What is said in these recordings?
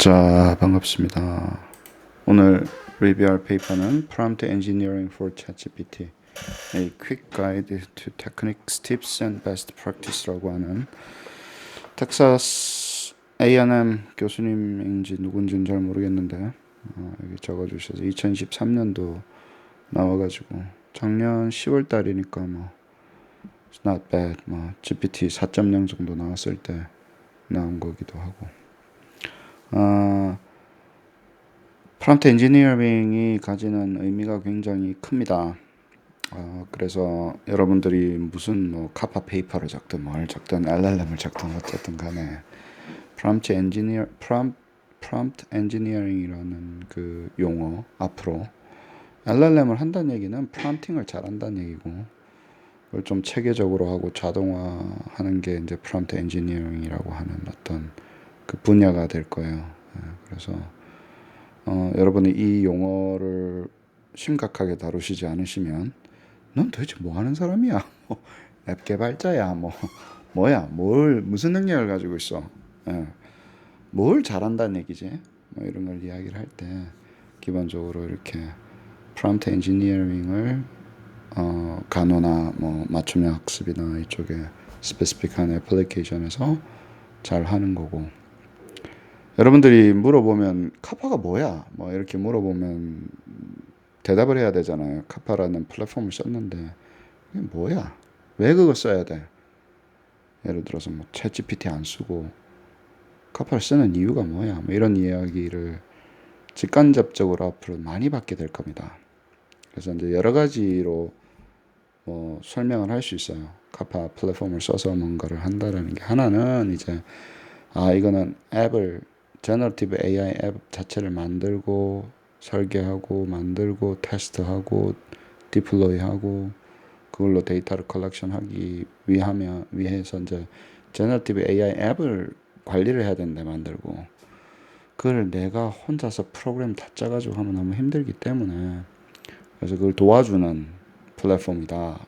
자, 반갑습니다. 오늘 리뷰할 페이퍼는 Prompt Engineering for ChatGPT, A Quick Guide to Techniques, Tips and Best Practice라고 하는 텍사스 A&M 교수님인지 누군지는 잘 모르겠는데 여기 적어주셔서 2023년도 나와가지고 작년 10월 달이니까 It's not bad, GPT 4.0 정도 나왔을 때 나온 거기도 하고. 프롬프트 엔지니어링이 가지는 의미가 굉장히 큽니다. 그래서 여러분들이 무슨 카파 페이퍼를 적든 뭘 적든 LLM을 적든 어쨌든 간에 프롬프트 엔지니어링이라는 그 용어 앞으로 LLM을 한다는 얘기는 프롬프팅을 잘한다는 얘기고, 그걸 좀 체계적으로 하고 자동화하는 게 이제 프롬프트 엔지니어링이라고 하는 어떤 그 분야가 될 거예요. 그래서 여러분이 이 용어를 심각하게 다루시지 않으시면 넌 도대체 뭐 하는 사람이야? 앱 개발자야? 뭐야? 무슨 능력을 가지고 있어? 뭘 잘한다는 얘기지? 이런 걸 이야기를 할 때 기본적으로 이렇게 프롬프트 엔지니어링을 간호나 맞춤형 학습이나 이쪽에 스페시픽한 애플리케이션에서 잘 하는 거고, 여러분들이 물어보면 카파가 뭐야? 이렇게 물어보면 대답을 해야 되잖아요. 카파라는 플랫폼을 썼는데 이게 뭐야? 왜 그거 써야 돼? 예를 들어서 챗GPT 안 쓰고 카파를 쓰는 이유가 뭐야? 이런 이야기를 직간접적으로 앞으로 많이 받게 될 겁니다. 그래서 이제 여러 가지로 설명을 할 수 있어요. 카파 플랫폼을 써서 뭔가를 한다라는 게, 하나는 이제 이거는 앱을 제너러티브 AI 앱 자체를 만들고 설계하고 만들고 테스트하고 디플로이하고 그걸로 데이터를 컬렉션하기 위해서 이제 제너러티브 AI 앱을 관리를 해야 되는데 만들고, 그걸 내가 혼자서 프로그램 다 짜가지고 하면 너무 힘들기 때문에 그래서 그걸 도와주는 플랫폼이다,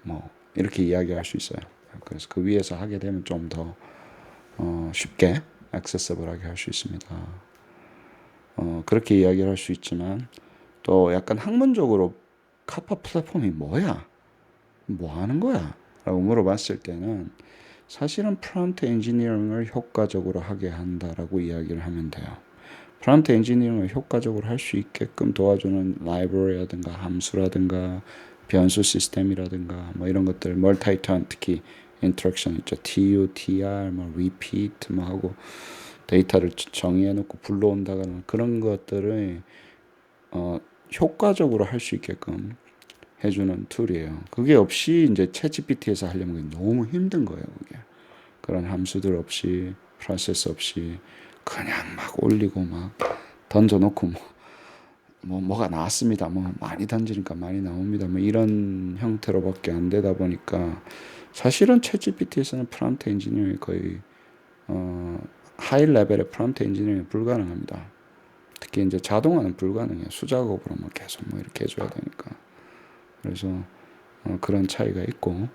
이렇게 이야기할 수 있어요. 그래서 그 위에서 하게 되면 좀 더 쉽게 액세서블하게 할 수 있습니다. 그렇게 이야기를 할 수 있지만 또 약간 학문적으로 카파 플랫폼이 뭐야? 뭐 하는 거야? 라고 물어봤을 때는 사실은 프롬프트 엔지니어링을 효과적으로 하게 한다라고 이야기를 하면 돼요. 프롬프트 엔지니어링을 효과적으로 할 수 있게끔 도와주는 라이브러리라든가 함수라든가 변수 시스템이라든가 이런 것들, 멀티턴, 특히 인터랙션 있죠. TU, TR, repeat 하고 데이터를 정의해놓고 불러온다거나 그런 것들을 효과적으로 할 수 있게끔 해주는 툴이에요. 그게 없이 이제 챗GPT에서 하려면 너무 힘든 거예요. 그게 그런 함수들 없이, 프로세스 없이 그냥 막 올리고 막 던져놓고 뭐가 나왔습니다. 많이 던지니까 많이 나옵니다. 이런 형태로밖에 안 되다 보니까 사실은 챗GPT에서는 프롬프트 엔지니어링이 거의 하이 레벨의 프롬프트 엔지니어링이 불가능합니다. 특히 이제 자동화는 불가능해요. 수작업으로 계속 이렇게 해줘야 되니까. 그래서 그런 차이가 있고,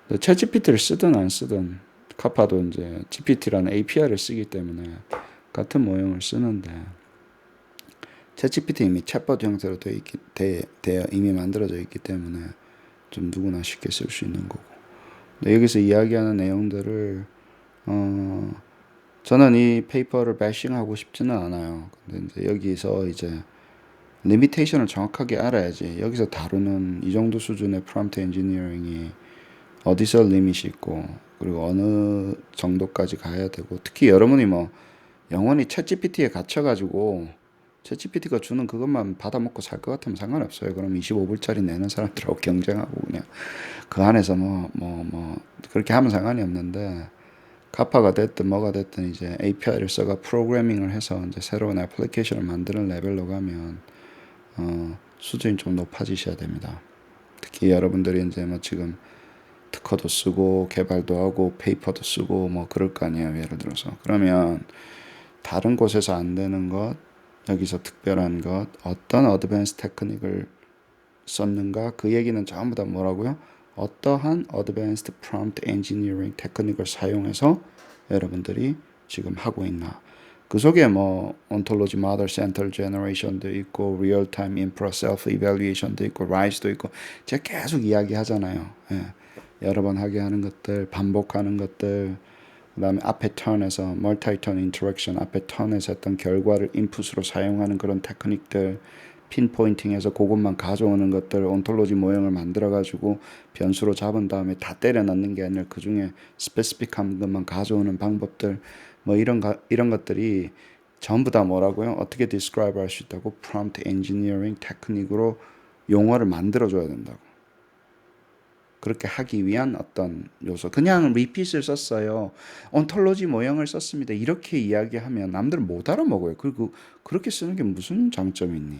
챗GPT를 쓰든 안 쓰든 카파도 이제 GPT라는 API를 쓰기 때문에 같은 모형을 쓰는데, 챗GPT 이미 챗봇 형태로 되어 이미 만들어져 있기 때문에 좀 누구나 쉽게 쓸 수 있는 거고. 근데 여기서 이야기하는 내용들을 저는 이 페이퍼를 배싱하고 싶지는 않아요. 근데 이제 여기서 이제 리미테이션을 정확하게 알아야지 여기서 다루는 이 정도 수준의 프롬프트 엔지니어링이 어디서 리밋이 있고, 그리고 어느 정도까지 가야 되고, 특히 여러분이 영원히 챗GPT에 갇혀가지고 챗GPT가 주는 그것만 받아먹고 살 것 같으면 상관없어요. 그럼 25불짜리 내는 사람들하고 경쟁하고 그냥 그 안에서 그렇게 하면 상관이 없는데, 카파가 됐든 뭐가 됐든 이제 API를 써가 프로그래밍을 해서 이제 새로운 애플리케이션을 만드는 레벨로 가면 수준이 좀 높아지셔야 됩니다. 특히 여러분들이 이제 지금 특허도 쓰고 개발도 하고 페이퍼도 쓰고 그럴 거 아니에요. 예를 들어서 그러면 다른 곳에서 안 되는 것, 여기서 특별한 것, 어떤 어드밴스 테크닉을 썼는가, 그 얘기는 전부 다 뭐라고요? 어떠한 어드밴스드 프롬프트 엔지니어링 테크닉을 사용해서 여러분들이 지금 하고 있나, 그 속에 뭐 ontology model center generation도 있고 real time infra self evaluation도 있고 RISE도 있고 제가 계속 이야기하잖아요. 예. 여러 번 하게 하는 것들, 반복하는 것들, 그다음에 앞에 턴에서 멀티 턴 인터랙션 앞에 턴에서 했던 결과를 인풋으로 사용하는 그런 테크닉들, 핀포인팅해서 그것만 가져오는 것들, 온톨로지 모형을 만들어 가지고 변수로 잡은 다음에 다 때려 넣는 게 아니라 그 중에 스페시픽한 것만 가져오는 방법들, 뭐 이런 것들이 전부 다 뭐라고요? 어떻게 describe 할 수 있다고? prompt engineering 테크닉으로 용어를 만들어 줘야 된다고. 그렇게 하기 위한 어떤 요소. 그냥 repeat을 썼어요. ontology 모형을 썼습니다. 이렇게 이야기하면 남들은 못 알아먹어요. 그리고 그렇게 쓰는 게 무슨 장점이 있니?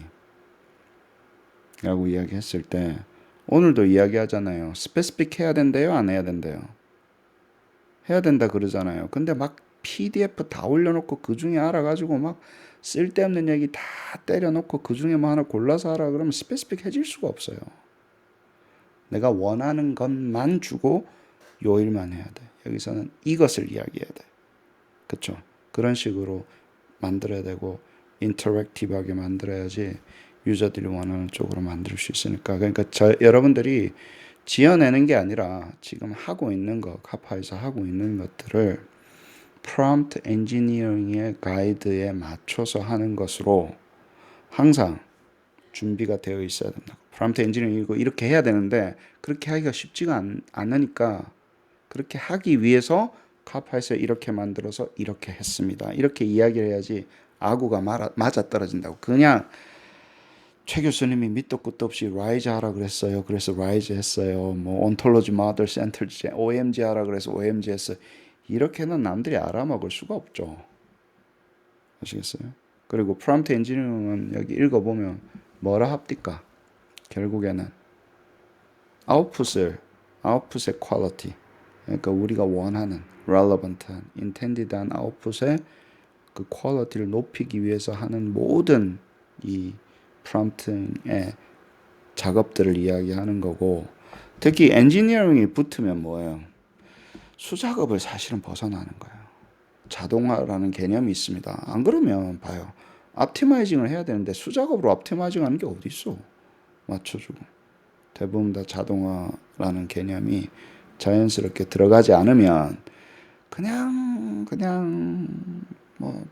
라고 이야기했을 때 오늘도 이야기하잖아요. 스페시픽 해야 된대요? 안 해야 된대요? 해야 된다 그러잖아요. 근데 막 PDF 다 올려놓고 그 중에 알아가지고 막 쓸데없는 얘기 다 때려놓고 그 중에 뭐 하나 골라서 하라 그러면 스페시픽 해질 수가 없어요. 내가 원하는 것만 주고 요 일만 해야 돼. 여기서는 이것을 이야기해야 돼. 그쵸? 그런 식으로 만들어야 되고 인터랙티브하게 만들어야지 유저들이 원하는 쪽으로 만들 수 있으니까. 그러니까 여러분들이 지어내는 게 아니라 지금 하고 있는 거, 카파에서 하고 있는 것들을 프롬프트 엔지니어링의 가이드에 맞춰서 하는 것으로 항상 준비가 되어 있어야 된다. 프롬프트 엔지니어링이고 이렇게 해야 되는데 그렇게 하기가 쉽지가 않으니까 그렇게 하기 위해서 카파에서 이렇게 만들어서 이렇게 했습니다. 이렇게 이야기를 해야지 아구가 맞아 떨어진다고. 그냥 최 교수님이 밑도 끝도 없이 라이즈 하라 그랬어요. 그래서 라이즈 했어요. 뭐 온톨로지 모델 센터 OMG 하라 그래서 OMG 했어요. 이렇게는 남들이 알아먹을 수가 없죠. 아시겠어요? 그리고 프롬프트 엔지니어링은 여기 읽어보면 뭐라 합니까? 결국에는 아웃풋의 퀄리티. 그러니까 우리가 원하는 relevant한 intended한 아웃풋의 그 퀄리티를 높이기 위해서 하는 모든 이 프롬프팅의 작업들을 이야기하는 거고 특히 엔지니어링이 붙으면 뭐예요? 수작업을 사실은 벗어나는 거예요. 자동화라는 개념이 있습니다. 안 그러면 봐요. 옵티마이징을 해야 되는데 수작업으로 옵티마이징 하는 게 어디 있어? 맞춰주고. 대부분 다 자동화라는 개념이 자연스럽게 들어가지 않으면 그냥 뭐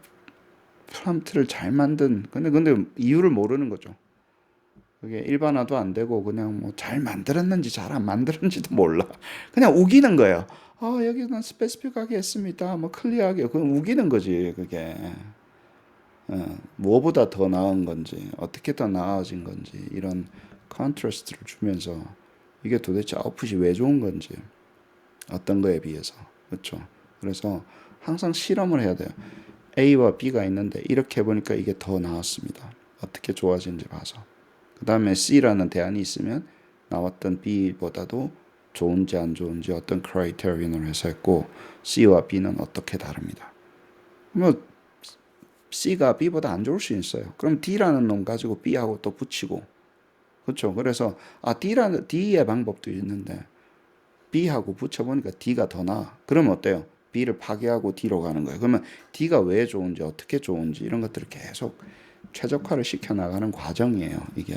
프롬프트를 잘 만든 근데 이유를 모르는 거죠. 그게 일반화도 안 되고 그냥 뭐 잘 만들었는지 잘 안 만들었는지도 몰라. 그냥 우기는 거예요. 여기는 스페시픽하게 했습니다. 뭐 클리어하게 그건 우기는 거지 그게. 뭐보다 더 나은 건지 어떻게 더 나아진 건지 이런 컨트라스트를 주면서 이게 도대체 아웃풋이 왜 좋은 건지 어떤 거에 비해서 그렇죠. 그래서 항상 실험을 해야 돼요. A와 B가 있는데 이렇게 해보니까 이게 더 나았습니다. 어떻게 좋아지는지 봐서. 그 다음에 C라는 대안이 있으면 나왔던 B보다도 좋은지 안 좋은지 어떤 크라이테리언을 해서 했고 C와 B는 어떻게 다릅니다. 뭐 C가 B보다 안 좋을 수 있어요. 그럼 D라는 놈 가지고 B하고 또 붙이고 그렇죠. 그래서 D의 방법도 있는데 B하고 붙여보니까 D가 더 나아. 그러면 어때요? B를 파괴하고 D로 가는 거예요. 그러면 D가 왜 좋은지 어떻게 좋은지 이런 것들을 계속 최적화를 시켜 나가는 과정이에요. 이게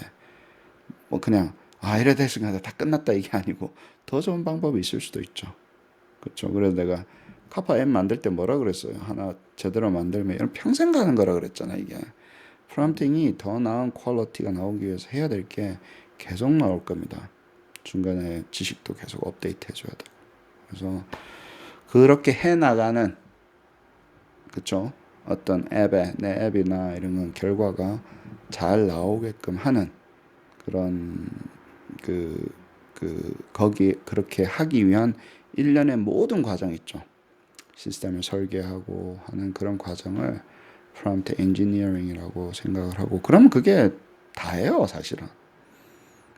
뭐 그냥 이래 됐으니까 다 끝났다 이게 아니고 더 좋은 방법이 있을 수도 있죠. 그렇죠. 그래서 내가 카파 M 만들 때 뭐라 그랬어요? 하나 제대로 만들면 이런 평생 가는 거라 그랬잖아 이게. 프롬프팅이 더 나은 퀄리티가 나오기 위해서 해야 될 게 계속 나올 겁니다. 중간에 지식도 계속 업데이트 해줘야 되고. 그래서 그렇게 해나가는 그쵸? 어떤 내 앱이나 이런 건 결과가 잘 나오게끔 하는 그런 거기 그렇게 하기 위한 일련의 모든 과정 있죠. 시스템을 설계하고 하는 그런 과정을 프롬프트 엔지니어링이라고 생각을 하고 그러면 그게 다예요, 사실은.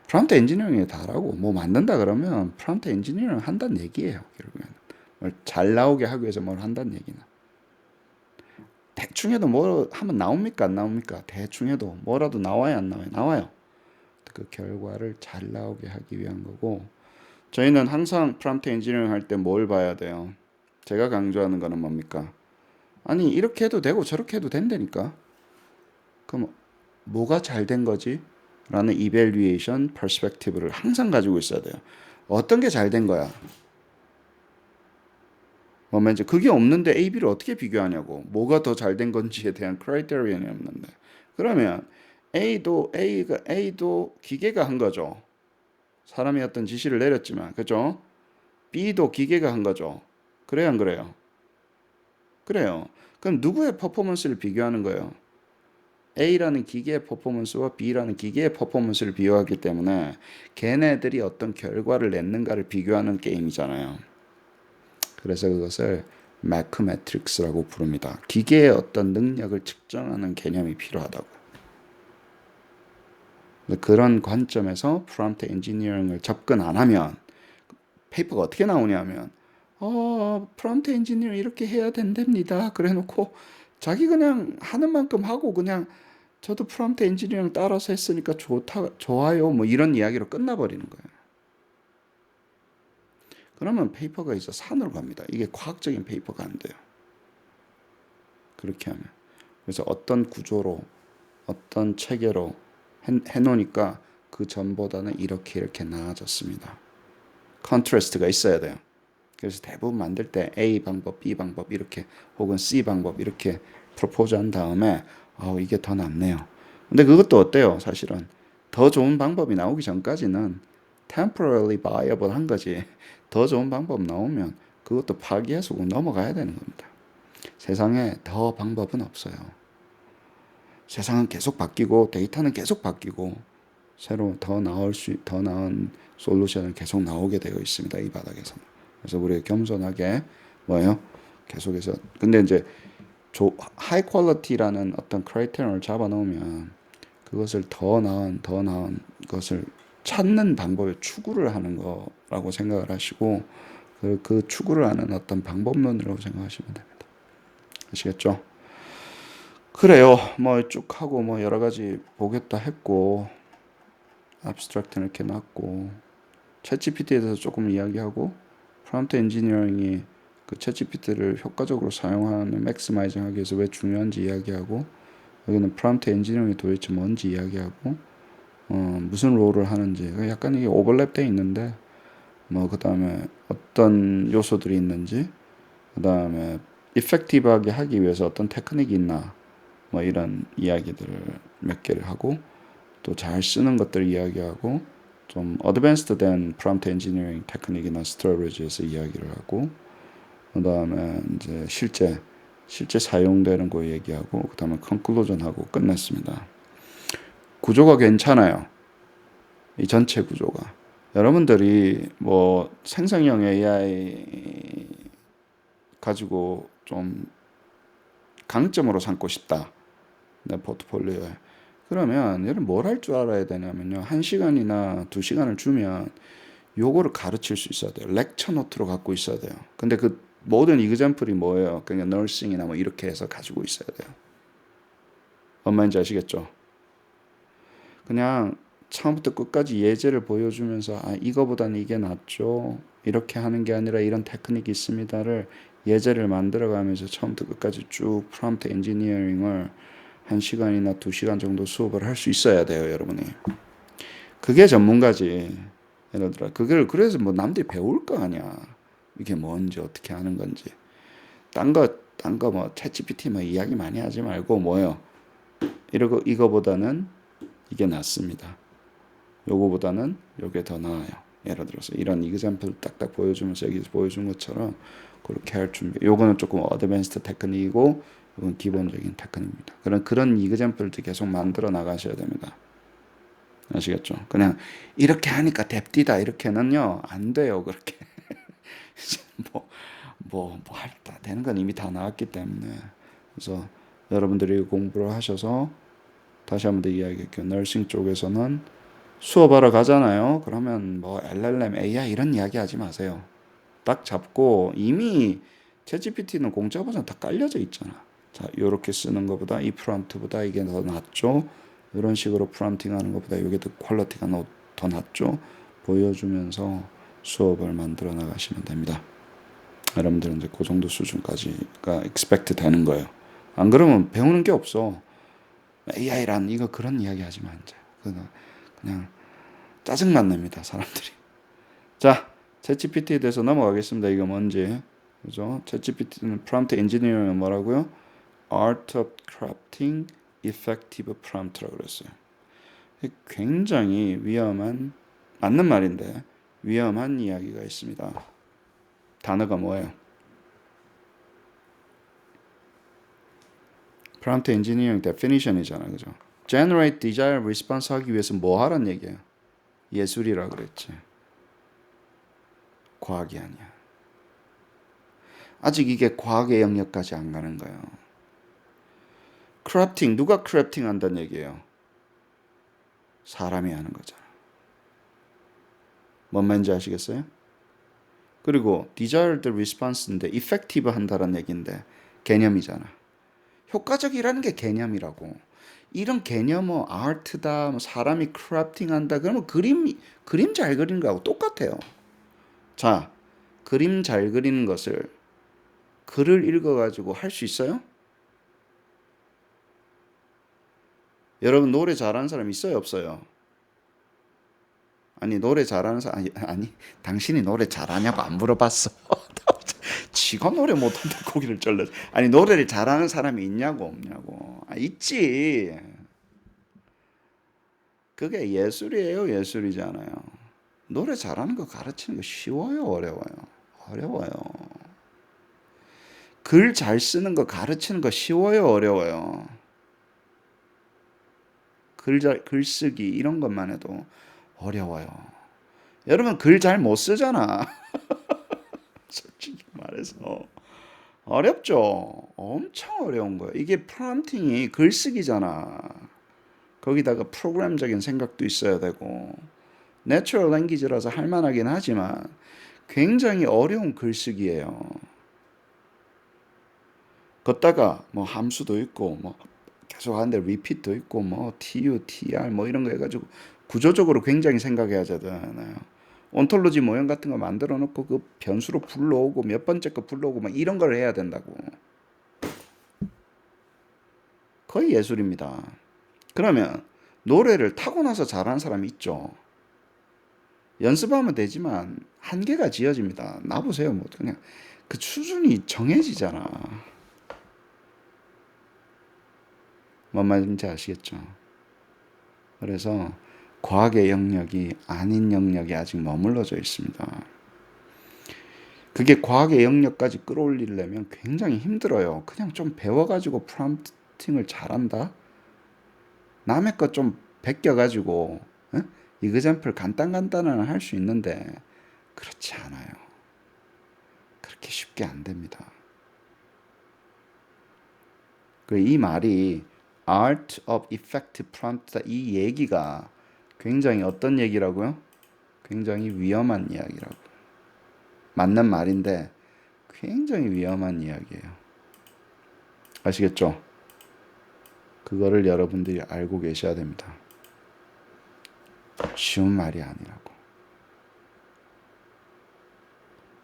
프롬프트 엔지니어링이 다라고 뭐 만든다 그러면 프롬프트 엔지니어링 한다는 얘기예요, 결국에는. 잘 나오게 하기 위해서 뭘 한다는 얘기는. 대충 해도 뭐 하면 나옵니까? 안 나옵니까? 대충 해도 뭐라도 나와야 안 나와요? 나와요. 그 결과를 잘 나오게 하기 위한 거고 저희는 항상 프롬프트 엔지니어링 할 때 뭘 봐야 돼요? 제가 강조하는 거는 뭡니까? 아니 이렇게 해도 되고 저렇게 해도 된다니까. 그럼 뭐가 잘 된 거지? 라는 이밸류에이션 퍼스펙티브를 항상 가지고 있어야 돼요. 어떤 게 잘 된 거야? 뭐면 이제 그게 없는데 A, B를 어떻게 비교하냐고. 뭐가 더 잘 된 건지에 대한 크라이테리언이 없는데. 그러면 A도 기계가 한 거죠. 사람이 어떤 지시를 내렸지만, 그죠? B도 기계가 한 거죠. 그래요, 안 그래요? 그래요. 그럼 누구의 퍼포먼스를 비교하는 거예요? A라는 기계의 퍼포먼스와 B라는 기계의 퍼포먼스를 비교하기 때문에 걔네들이 어떤 결과를 냈는가를 비교하는 게임이잖아요. 그래서 그것을 매크매트릭스라고 부릅니다. 기계의 어떤 능력을 측정하는 개념이 필요하다고. 그런 관점에서 프롬프트 엔지니어링을 접근 안 하면 페이퍼가 어떻게 나오냐면 프롬프트 엔지니어 이렇게 해야 된답니다. 그래 놓고 자기 그냥 하는 만큼 하고 그냥 저도 프롬프트 엔지니어링 따라서 했으니까 좋아요. 뭐 이런 이야기로 끝나버리는 거예요. 그러면 페이퍼가 이제 산으로 갑니다. 이게 과학적인 페이퍼가 안 돼요. 그렇게 하면. 그래서 어떤 구조로, 어떤 체계로 해놓으니까 그 전보다는 이렇게 나아졌습니다. 컨트라스트가 있어야 돼요. 그래서 대부분 만들 때 A 방법, B 방법 이렇게 혹은 C 방법 이렇게 프로포즈한 다음에 이게 더 낫네요. 근데 그것도 어때요? 사실은 더 좋은 방법이 나오기 전까지는 temporarily viable 한 거지. 더 좋은 방법 나오면 그것도 파기해서 넘어가야 되는 겁니다. 세상에 더 방법은 없어요. 세상은 계속 바뀌고 데이터는 계속 바뀌고 새로 더 나은 솔루션은 계속 나오게 되어 있습니다. 이 바닥에서는. 그래서 우리 겸손하게 뭐예요? 계속해서 근데 이제 하이 퀄리티라는 어떤 크라이테리언을 잡아 놓으면 그것을 더 나은 것을 찾는 방법에 추구를 하는 거라고 생각을 하시고 그 추구를 하는 어떤 방법론이라고 생각하시면 됩니다. 아시겠죠? 그래요. 뭐 쭉 하고 뭐 여러 가지 보겠다 했고 abstract는 이렇게 놨고 챗GPT에 대해서 조금 이야기하고 프롬프트 엔지니어링이 그 챗GPT를 효과적으로 사용하는 맥시마이징 하기 위해서 왜 중요한지 이야기하고 여기는 프롬프트 엔지니어링이 도대체 뭔지 이야기하고 무슨 롤을 하는지 약간 이게 오버랩 돼 있는데 뭐 그다음에 어떤 요소들이 있는지 그다음에 이펙티브하게 하기 위해서 어떤 테크닉이 있나 뭐 이런 이야기들을 몇 개를 하고 또 잘 쓰는 것들 이야기하고 좀 어드밴스드 된 프롬프트 엔지니어링 테크닉이나 스트래티지에서 이야기를 하고 그다음에 이제 실제 사용되는 거 얘기하고 그다음에 컨클루전하고 끝냈습니다. 구조가 괜찮아요. 이 전체 구조가. 여러분들이 뭐 생성형 AI 가지고 좀 강점으로 삼고 싶다. 내 포트폴리오에. 그러면 얘를 뭘 할 줄 알아야 되냐면요. 1시간이나 2시간을 주면 요거를 가르칠 수 있어야 돼요. 렉처 노트로 갖고 있어야 돼요. 근데 그 모든 이그젬플이 뭐예요? 그냥 널싱이나 뭐 이렇게 해서 가지고 있어야 돼요. 뭔 말인지 아시겠죠? 그냥 처음부터 끝까지 예제를 보여주면서 이거보다는 이게 낫죠. 이렇게 하는 게 아니라 이런 테크닉이 있습니다를 예제를 만들어가면서 처음부터 끝까지 쭉 프롬프트 엔지니어링을 1시간이나 2시간 정도 수업을 할 수 있어야 돼요, 여러분이. 그게 전문가지. 예를 들어 그걸 그래서 뭐 남들이 배울 거 아니야. 이게 뭔지 어떻게 하는 건지. 딴 거 뭐 챗GPT 뭐 이야기 많이 하지 말고 뭐요. 이거보다는 이게 낫습니다. 요거보다는 요게 더 나아요. 예를 들어서 이런 이그젬플 딱딱 보여주면서 여기 보여준 것처럼 그렇게 할 준비. 요거는 조금 어드밴스드 테크닉이고 이건 기본적인 테크닉입니다. 그런 이그젬플들 계속 만들어 나가셔야 됩니다. 아시겠죠? 그냥 이렇게 하니까 됩디다 이렇게는요 안 돼요. 그렇게 뭐할다 되는 건 이미 다 나왔기 때문에 그래서 여러분들이 공부를 하셔서 다시 한번 더 이야기할게요. 널싱 쪽에서는 수업하러 가잖아요. 그러면 뭐 LLM, AI 이런 이야기 하지 마세요. 딱 잡고 이미 챗GPT는 공짜 버전 다 깔려져 있잖아. 자, 요렇게 쓰는 것보다 이 프롬프트보다 이게 더 낫죠. 이런 식으로 프롬프팅 하는 것보다 이게 더 퀄리티가 더 낫죠. 보여주면서 수업을 만들어 나가시면 됩니다. 여러분들은 이제 그 정도 수준까지가 expect 되는 거예요. 안 그러면 배우는 게 없어. AI란 이거 그런 이야기 하지 마 이제. 그냥 짜증만 냅니다 사람들이. 자, 챗GPT에 대해서 넘어가겠습니다. 이거 뭔지. 그죠? 챗GPT는 프롬프트 엔지니어는 뭐라고요? Art of Crafting Effective Prompt라고 그랬어요. 굉장히 위험한, 맞는 말인데 위험한 이야기가 있습니다. 단어가 뭐예요? 프롬프트 엔지니어링 데피니션이잖아, 그죠? Generate desired response 하기 위해서 뭐 하란 얘기예요? 예술이라 그랬지. 과학이 아니야. 아직 이게 과학의 영역까지 안 가는 거예요. 크래프팅, 누가 크래프팅 한다는 얘기예요? 사람이 하는 거잖아. 뭔 말인지 아시겠어요? 그리고 desired response인데 effective 한다는 얘기인데 개념이잖아. 효과적이라는 게 개념이라고. 이런 개념은 아트다, 뭐 사람이 크래프팅 한다, 그러면 그림 잘 그리는 거하고 똑같아요. 자, 그림 잘 그리는 것을 글을 읽어가지고 할 수 있어요? 여러분 노래 잘하는 사람 있어요, 없어요? 아니 노래 잘하는 사람 아니 당신이 노래 잘하냐고 안 물어봤어. 지가 노래 못한다 고기를 잘라. 아니 노래를 잘하는 사람이 있냐고 없냐고. 있지. 그게 예술이에요, 예술이잖아요. 노래 잘하는 거 가르치는 거 쉬워요, 어려워요? 어려워요. 글 잘 쓰는 거 가르치는 거 쉬워요, 어려워요? 글쓰기 이런 것만 해도 어려워요. 여러분 글 잘 못 쓰잖아. 솔직히 말해서 어렵죠. 엄청 어려운 거예요. 이게 프롬프팅이 글쓰기잖아. 거기다가 프로그램적인 생각도 있어야 되고 내추럴 랭귀지라서 할만하긴 하지만 굉장히 어려운 글쓰기예요. 걷다가 뭐 함수도 있고 뭐 계속 하는데 repeat도 있고 뭐 tu, tr 뭐 이런 거 해가지고 구조적으로 굉장히 생각해야 되잖아요. 온톨로지 모형 같은 거 만들어 놓고 그 변수로 불러오고 몇 번째 거 불러오고 막 이런 걸 해야 된다고. 거의 예술입니다. 그러면 노래를 타고나서 잘하는 사람이 있죠. 연습하면 되지만 한계가 지어집니다. 나보세요. 뭐 그냥 그 수준이 정해지잖아. 뭔 말인지 아시겠죠? 그래서 과학의 영역이 아닌 영역이 아직 머물러져 있습니다. 그게 과학의 영역까지 끌어올리려면 굉장히 힘들어요. 그냥 좀 배워가지고 프롬프팅을 잘한다? 남의 것 좀 베껴가지고 이그젬플 간단간단은 할 수 있는데 그렇지 않아요. 그렇게 쉽게 안 됩니다. 이 말이 Art of Effective Prompt 이 얘기가 굉장히 어떤 얘기라고요? 굉장히 위험한 이야기라고. 맞는 말인데 굉장히 위험한 이야기예요. 아시겠죠? 그거를 여러분들이 알고 계셔야 됩니다. 쉬운 말이 아니라고.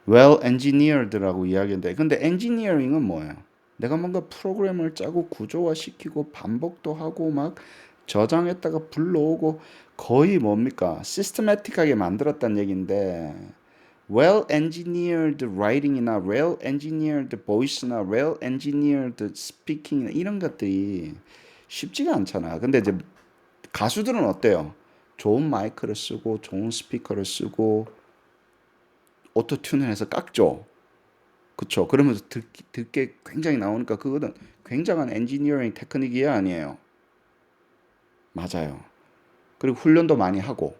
Well engineered라고 이야기인데 근데 engineering은 뭐예요? 내가 뭔가 프로그램을 짜고 구조화시키고 반복도 하고 막 저장했다가 불러오고 거의 뭡니까? 시스테매틱하게 만들었다는 얘기인데 well engineered writing이나 well engineered voice나 well engineered speaking이나 이런 것들이 쉽지가 않잖아. 근데 이제 가수들은 어때요? 좋은 마이크를 쓰고 좋은 스피커를 쓰고 오토튠을 해서 깎죠. 그쵸? 그러면서 듣게 굉장히 나오니까 그거는 굉장한 엔지니어링 테크닉이에요, 아니에요? 맞아요. 그리고 훈련도 많이 하고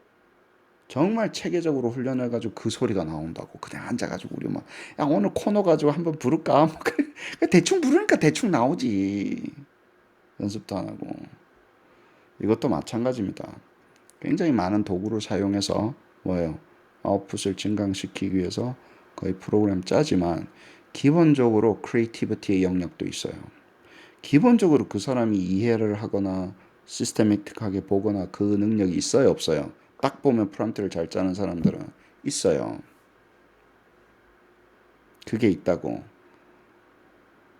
정말 체계적으로 훈련해가지고 그 소리가 나온다고 그냥 앉아가지고 우리 막 야 오늘 코너 가지고 한번 부를까? 뭐 대충 부르니까 대충 나오지. 연습도 안 하고. 이것도 마찬가지입니다. 굉장히 많은 도구를 사용해서 뭐예요? 아웃풋을 증강시키기 위해서 거의 프로그램 짜지만 기본적으로 크리에이티비티의 영역도 있어요. 기본적으로 그 사람이 이해를 하거나 시스테매틱하게 보거나 그 능력이 있어요, 없어요? 딱 보면 프롬프트를 잘 짜는 사람들은 있어요. 그게 있다고.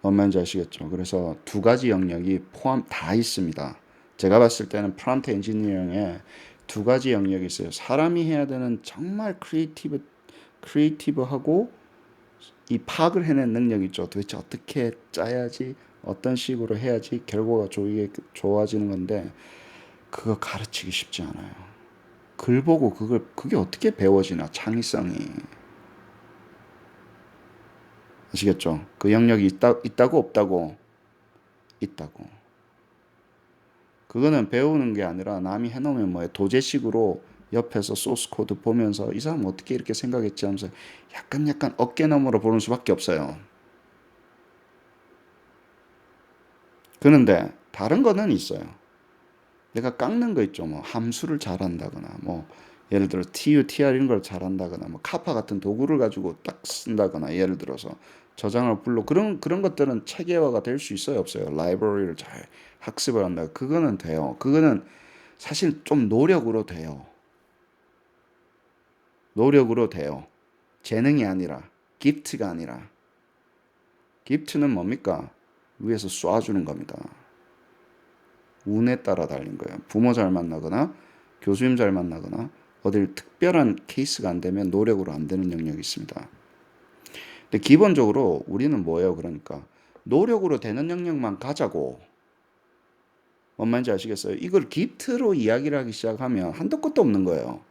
뭔 말인지 아시겠죠? 그래서 두 가지 영역이 포함 다 있습니다. 제가 봤을 때는 프롬프트 엔지니어링에 두 가지 영역이 있어요. 사람이 해야 되는 정말 크리에이티브하고 이 파악을 해낸 능력 있죠. 도대체 어떻게 짜야지, 어떤 식으로 해야지 결과가 좋아지는 건데 그거 가르치기 쉽지 않아요. 글 보고 그게 어떻게 배워지나, 창의성이. 아시겠죠? 그 영역이 있다고 없다고? 있다고. 그거는 배우는 게 아니라 남이 해놓으면 뭐예요? 도제식으로 옆에서 소스 코드 보면서 이 사람 어떻게 이렇게 생각했지 하면서 약간 어깨너머로 보는 수밖에 없어요. 그런데 다른 거는 있어요. 내가 깎는 거 있죠. 뭐 함수를 잘한다거나 뭐 예를 들어 TU, TR 이런 걸 잘한다거나 뭐 카파 같은 도구를 가지고 딱 쓴다거나 예를 들어서 저장을 불러 그런 것들은 체계화가 될 수 있어요, 없어요? 라이브러리를 잘 학습을 한다. 그거는 돼요. 그거는 사실 좀 노력으로 돼요. 노력으로 돼요. 재능이 아니라 기프트가 아니라 기프트는 뭡니까? 위에서 쏴주는 겁니다. 운에 따라 달린 거예요. 부모 잘 만나거나 교수님 잘 만나거나 어딜 특별한 케이스가 안 되면 노력으로 안 되는 영역이 있습니다. 근데 기본적으로 우리는 뭐예요? 그러니까 노력으로 되는 영역만 가자고. 뭔 말인지 아시겠어요? 이걸 기프트로 이야기를 하기 시작하면 한도 끝도 없는 거예요.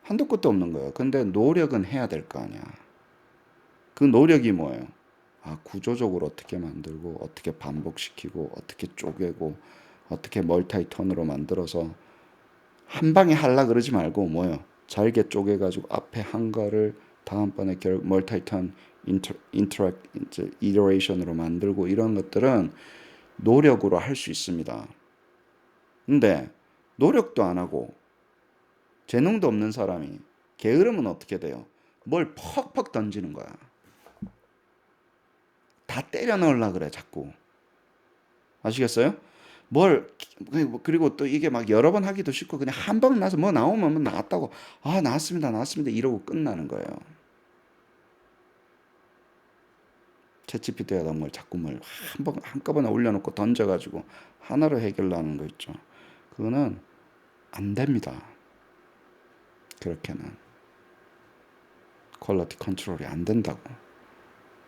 한도 끝도 없는 거예요. 근데 노력은 해야 될 거 아니야. 그 노력이 뭐예요? 아, 구조적으로 어떻게 만들고, 어떻게 반복시키고, 어떻게 쪼개고, 어떻게 멀타이턴으로 만들어서 한 방에 할라 그러지 말고 뭐요? 잘게 쪼개가지고 앞에 한 거를 다음번에 멀타이턴 인터랙 이제 이터레이션으로 만들고 이런 것들은 노력으로 할 수 있습니다. 근데 노력도 안 하고 재능도 없는 사람이 게으르면 어떻게 돼요? 뭘 퍽퍽 던지는 거야. 다 때려 넣으려 그래 자꾸. 아시겠어요? 뭘 그리고 또 이게 막 여러 번 하기도 싫고 그냥 한 번 나서 뭐 나오면 뭐 나왔다고 아 나왔습니다 이러고 끝나는 거예요. 챗GPT에다 뭘 자꾸 뭘 한꺼번에 올려놓고 던져가지고 하나로 해결하는 거 있죠. 그거는 안 됩니다. 그렇게는 퀄리티 컨트롤이 안 된다고.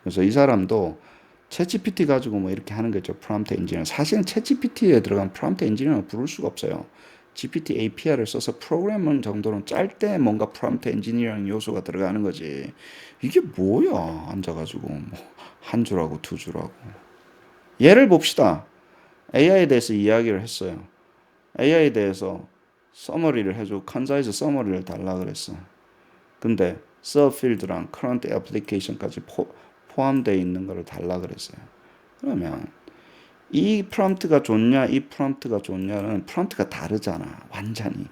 그래서 이 사람도 챗GPT 가지고 뭐 이렇게 하는 거죠. 프롬프트 엔지니어. 사실은 챗GPT에 들어간 프롬프트 엔지니어는 부를 수가 없어요. GPT API를 써서 프로그램을 정도는 짤 때 뭔가 프롬프트 엔지니어링 요소가 들어가는 거지. 이게 뭐야? 앉아가지고 뭐 한 줄하고 두 줄하고. 예를 봅시다. AI에 대해서 이야기를 했어요. AI에 대해서 서머리를 해주고 컨사이즈 서머리를 달라 그랬어. 근데 서필드랑 커런트 애플리케이션까지 포함되어 있는 거를 달라 그랬어요. 그러면 이 프롬프트가 좋냐, 이 프롬프트가 좋냐는 프롬프트가 다르잖아. 완전히.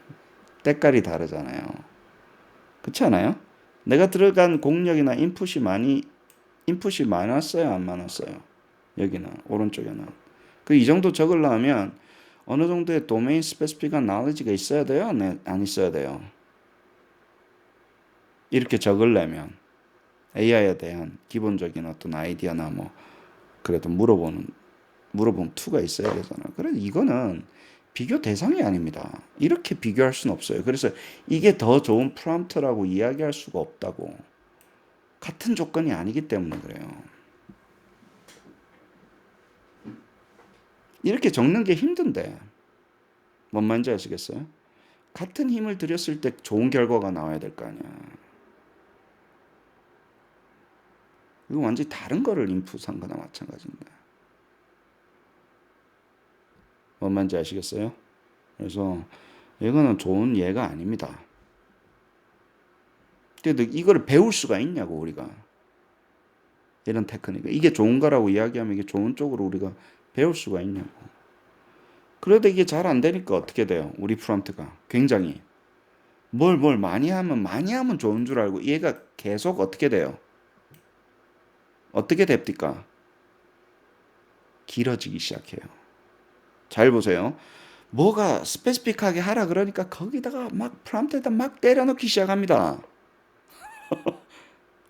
때깔이 다르잖아요. 그렇지 않아요? 내가 들어간 공력이나 인풋이 많았어요, 안 많았어요? 여기는, 오른쪽에는. 그 이 정도 적으려면 어느 정도의 도메인 스페시픽한 나레지가 있어야 돼요? 안 있어야 돼요? 이렇게 적으려면 AI에 대한 기본적인 어떤 아이디어나 뭐 그래도 물어본 투가 있어야 되잖아요. 그래서 이거는 비교 대상이 아닙니다. 이렇게 비교할 수는 없어요. 그래서 이게 더 좋은 프롬프트라고 이야기할 수가 없다고. 같은 조건이 아니기 때문에 그래요. 이렇게 적는 게 힘든데 뭔 말인지 아시겠어요? 같은 힘을 들였을 때 좋은 결과가 나와야 될 거 아니야. 이거 완전히 다른 거를 인풋한 거나 마찬가지인데. 뭔 말인지 아시겠어요? 그래서 이거는 좋은 예가 아닙니다. 근데 이걸 배울 수가 있냐고 우리가. 이런 테크닉. 이게 좋은 거라고 이야기하면 이게 좋은 쪽으로 우리가 배울 수가 있냐고. 그래도 이게 잘 안 되니까 어떻게 돼요? 우리 프롬프트가 굉장히 뭘 많이 하면 좋은 줄 알고 얘가 계속 어떻게 돼요? 어떻게 됩니까? 길어지기 시작해요. 잘 보세요. 뭐가 스페시픽하게 하라 그러니까 거기다가 막 프롬프트에다 막 때려넣기 시작합니다.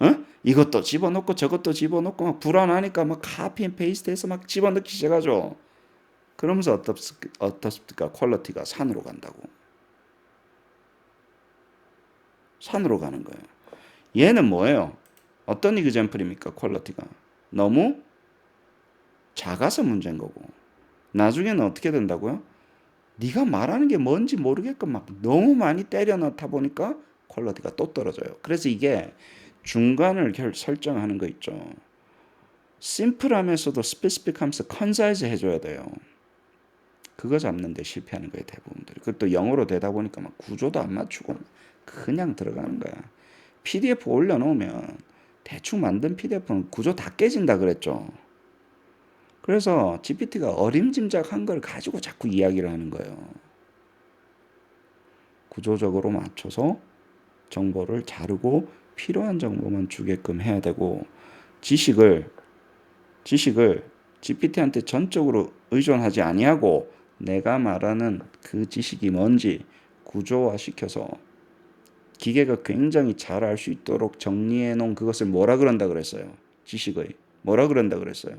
어? 이것도 집어넣고 저것도 집어넣고 막 불안하니까 막 카피 앤 페이스트해서 막 집어넣기 시작하죠. 그러면서 어떻습니까? 퀄리티가 산으로 간다고. 산으로 가는 거예요. 얘는 뭐예요? 어떤 이그젬플입니까? 퀄리티가 너무 작아서 문제인 거고, 나중에는 어떻게 된다고요? 네가 말하는 게 뭔지 모르게끔 막 너무 많이 때려 넣다 보니까 퀄리티가 또 떨어져요. 그래서 이게 중간을 설정하는 거 있죠. 심플하면서도 스페시픽하면서 컨사이즈 해줘야 돼요. 그거 잡는데 실패하는 거예요, 대부분들이. 그것도 영어로 되다 보니까 막 구조도 안 맞추고 그냥 들어가는 거야. PDF 올려놓으면 대충 만든 PDF는 구조 다 깨진다 그랬죠. 그래서 GPT가 어림짐작한 걸 가지고 자꾸 이야기를 하는 거예요. 구조적으로 맞춰서 정보를 자르고 필요한 정보만 주게끔 해야 되고, 지식을 GPT한테 전적으로 의존하지 아니하고 내가 말하는 그 지식이 뭔지 구조화시켜서 기계가 굉장히 잘 알 수 있도록 정리해 놓은 그것을 뭐라 그런다 그랬어요? 지식의 뭐라 그런다 그랬어요?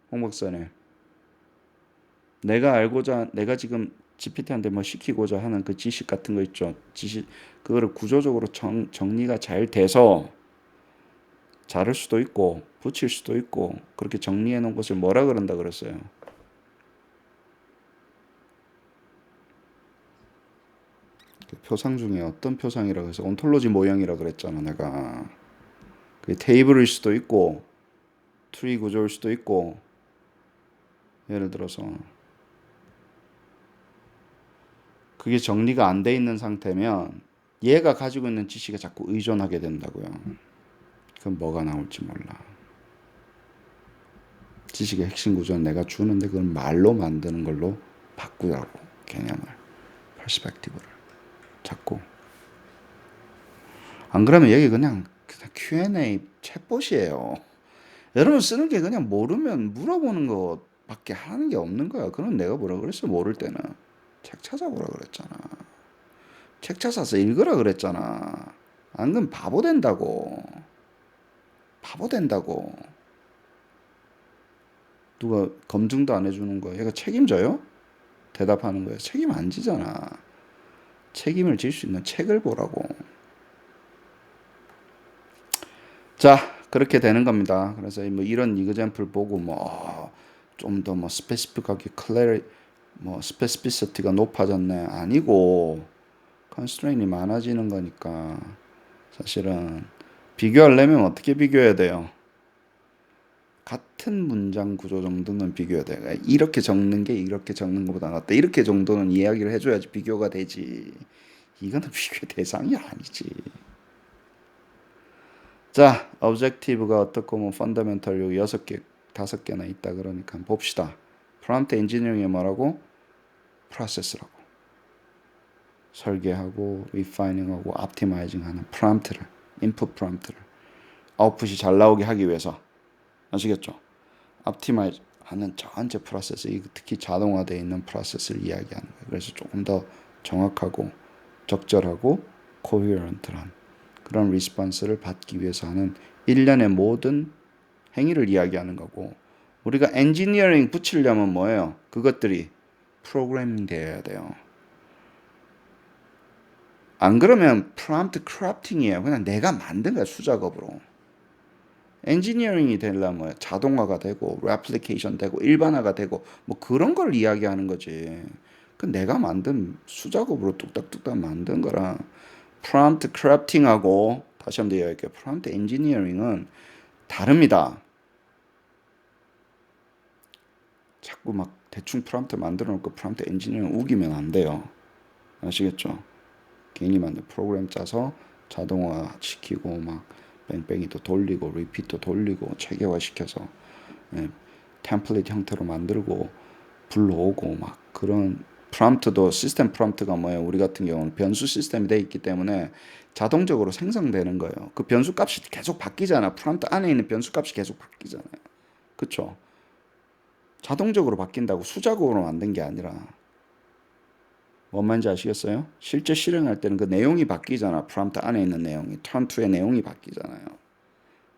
홍 박사님, 내가 지금 GPT한테 뭐 시키고자 하는 그 지식 같은 거 있죠. 지식, 그거를 구조적으로 정리가 잘 돼서 자를 수도 있고 붙일 수도 있고 그렇게 정리해 놓은 것을 뭐라 그런다 그랬어요? 그 표상 중에 어떤 표상이라고 해서 온톨로지 모형이라 그랬잖아, 내가. 그게 테이블일 수도 있고 트리 구조일 수도 있고, 예를 들어서 그게 정리가 안 돼 있는 상태면 얘가 가지고 있는 지식에 자꾸 의존하게 된다고요. 그럼 뭐가 나올지 몰라. 지식의 핵심 구조는 내가 주는데 그걸 말로 만드는 걸로 바꾸라고. 개념을, 퍼스펙티브를 자꾸. 안 그러면 여기 그냥 Q&A 챗봇이에요. 여러분 쓰는 게 그냥 모르면 물어보는 것밖에 하는 게 없는 거야. 그럼 내가 뭐라 그랬어? 모를 때는 책 찾아보라 그랬잖아. 책 찾아서 읽으라 그랬잖아. 안 그러면 바보 된다고. 바보 된다고. 누가 검증도 안 해주는 거야. 얘가 책임져요? 대답하는 거야. 책임 안 지잖아. 책임을 질 수 있는 책을 보라고. 자, 그렇게 되는 겁니다. 그래서 뭐 이런 이그젬플 보고 뭐 좀 더 뭐 스페시픽하게 뭐 스페시피시티가 높아졌네 아니고 컨스트레인이 많아지는 거니까. 사실은 비교하려면 어떻게 비교해야 돼요? 같은 문장 구조 정도는 비교해야 돼. 이렇게 적는 게 이렇게 적는 것보다 낫다. 이렇게 정도는 이야기를 해줘야지 비교가 되지. 이거는 비교 대상이 아니지. 자, objective가 어떻고 뭐 fundamental 요 6개, 5개나 있다 그러니까 한번 봅시다. prompt engineering이 뭐라고? process라고. 설계하고 refining하고 optimizing하는 prompt를, input prompt를 아웃풋이 잘 나오게 하기 위해서. 아시겠죠? optimize 하는 전체 프로세스, 특히 자동화되어 있는 프로세스를 이야기하는 거예요. 그래서 조금 더 정확하고 적절하고 coherent한 그런 리스폰스를 받기 위해서 하는 일련의 모든 행위를 이야기하는 거고, 우리가 엔지니어링 붙이려면 뭐예요? 그것들이 프로그래밍 되어야 돼요. 안 그러면 프롬프트 크래프팅이에요. 그냥 내가 만든 거야, 수작업으로. 엔지니어링이 되려면 뭐야? 자동화가 되고 레플리케이션 되고 일반화가 되고 뭐 그런 걸 이야기하는 거지. 그 내가 만든 수작업으로 뚝딱뚝딱 만든 거랑 프롬프트 크래프팅하고, 다시 한번 이야기할게요. 프롬프트 엔지니어링은 다릅니다. 자꾸 막 대충 프롬프트 만들어 놓고 프롬프트 엔지니어링 우기면 안 돼요. 아시겠죠? 괜히 만든 프로그램 짜서 자동화 시키고 막 뺑뺑이도 돌리고 리피트도 돌리고 체계화 시켜서 템플릿 형태로 만들고 불러오고 막 그런. 프롬프트도 시스템 프롬프트가 뭐예요? 우리 같은 경우는 변수 시스템이 돼 있기 때문에 자동적으로 생성되는 거예요. 그 변수 값이 계속 바뀌잖아. 프롬프트 안에 있는 변수 값이 계속 바뀌잖아요. 그쵸? 자동적으로 바뀐다고 수작업으로 만든 게 아니라. 뭔 말인지 아시겠어요? 실제 실행할 때는 그 내용이 바뀌잖아. 프롬프트 안에 있는 내용이. 턴2의 내용이 바뀌잖아요.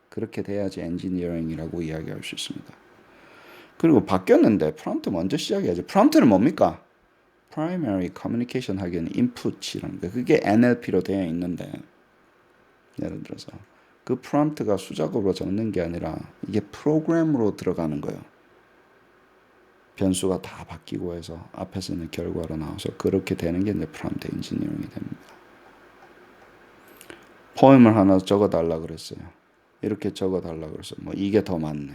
그렇게 돼야지 엔지니어링이라고 이야기할 수 있습니다. 그리고 바뀌었는데 프롬프트 먼저 시작해야지. 프롬프트는 뭡니까? Primary Communication 하기에는 input이라는 거. 그게 NLP로 되어 있는데 예를 들어서 그 프롬프트가 수작업으로 적는 게 아니라 이게 프로그램으로 들어가는 거예요. 변수가 다 바뀌고 해서 앞에서 있는 결과로 나와서 그렇게 되는 게 이제 프롬프트 엔지니어링이 됩니다. 포엠을 하나 적어달라 그랬어요. 이렇게 적어달라 그랬어요. 뭐 이게 더 맞네.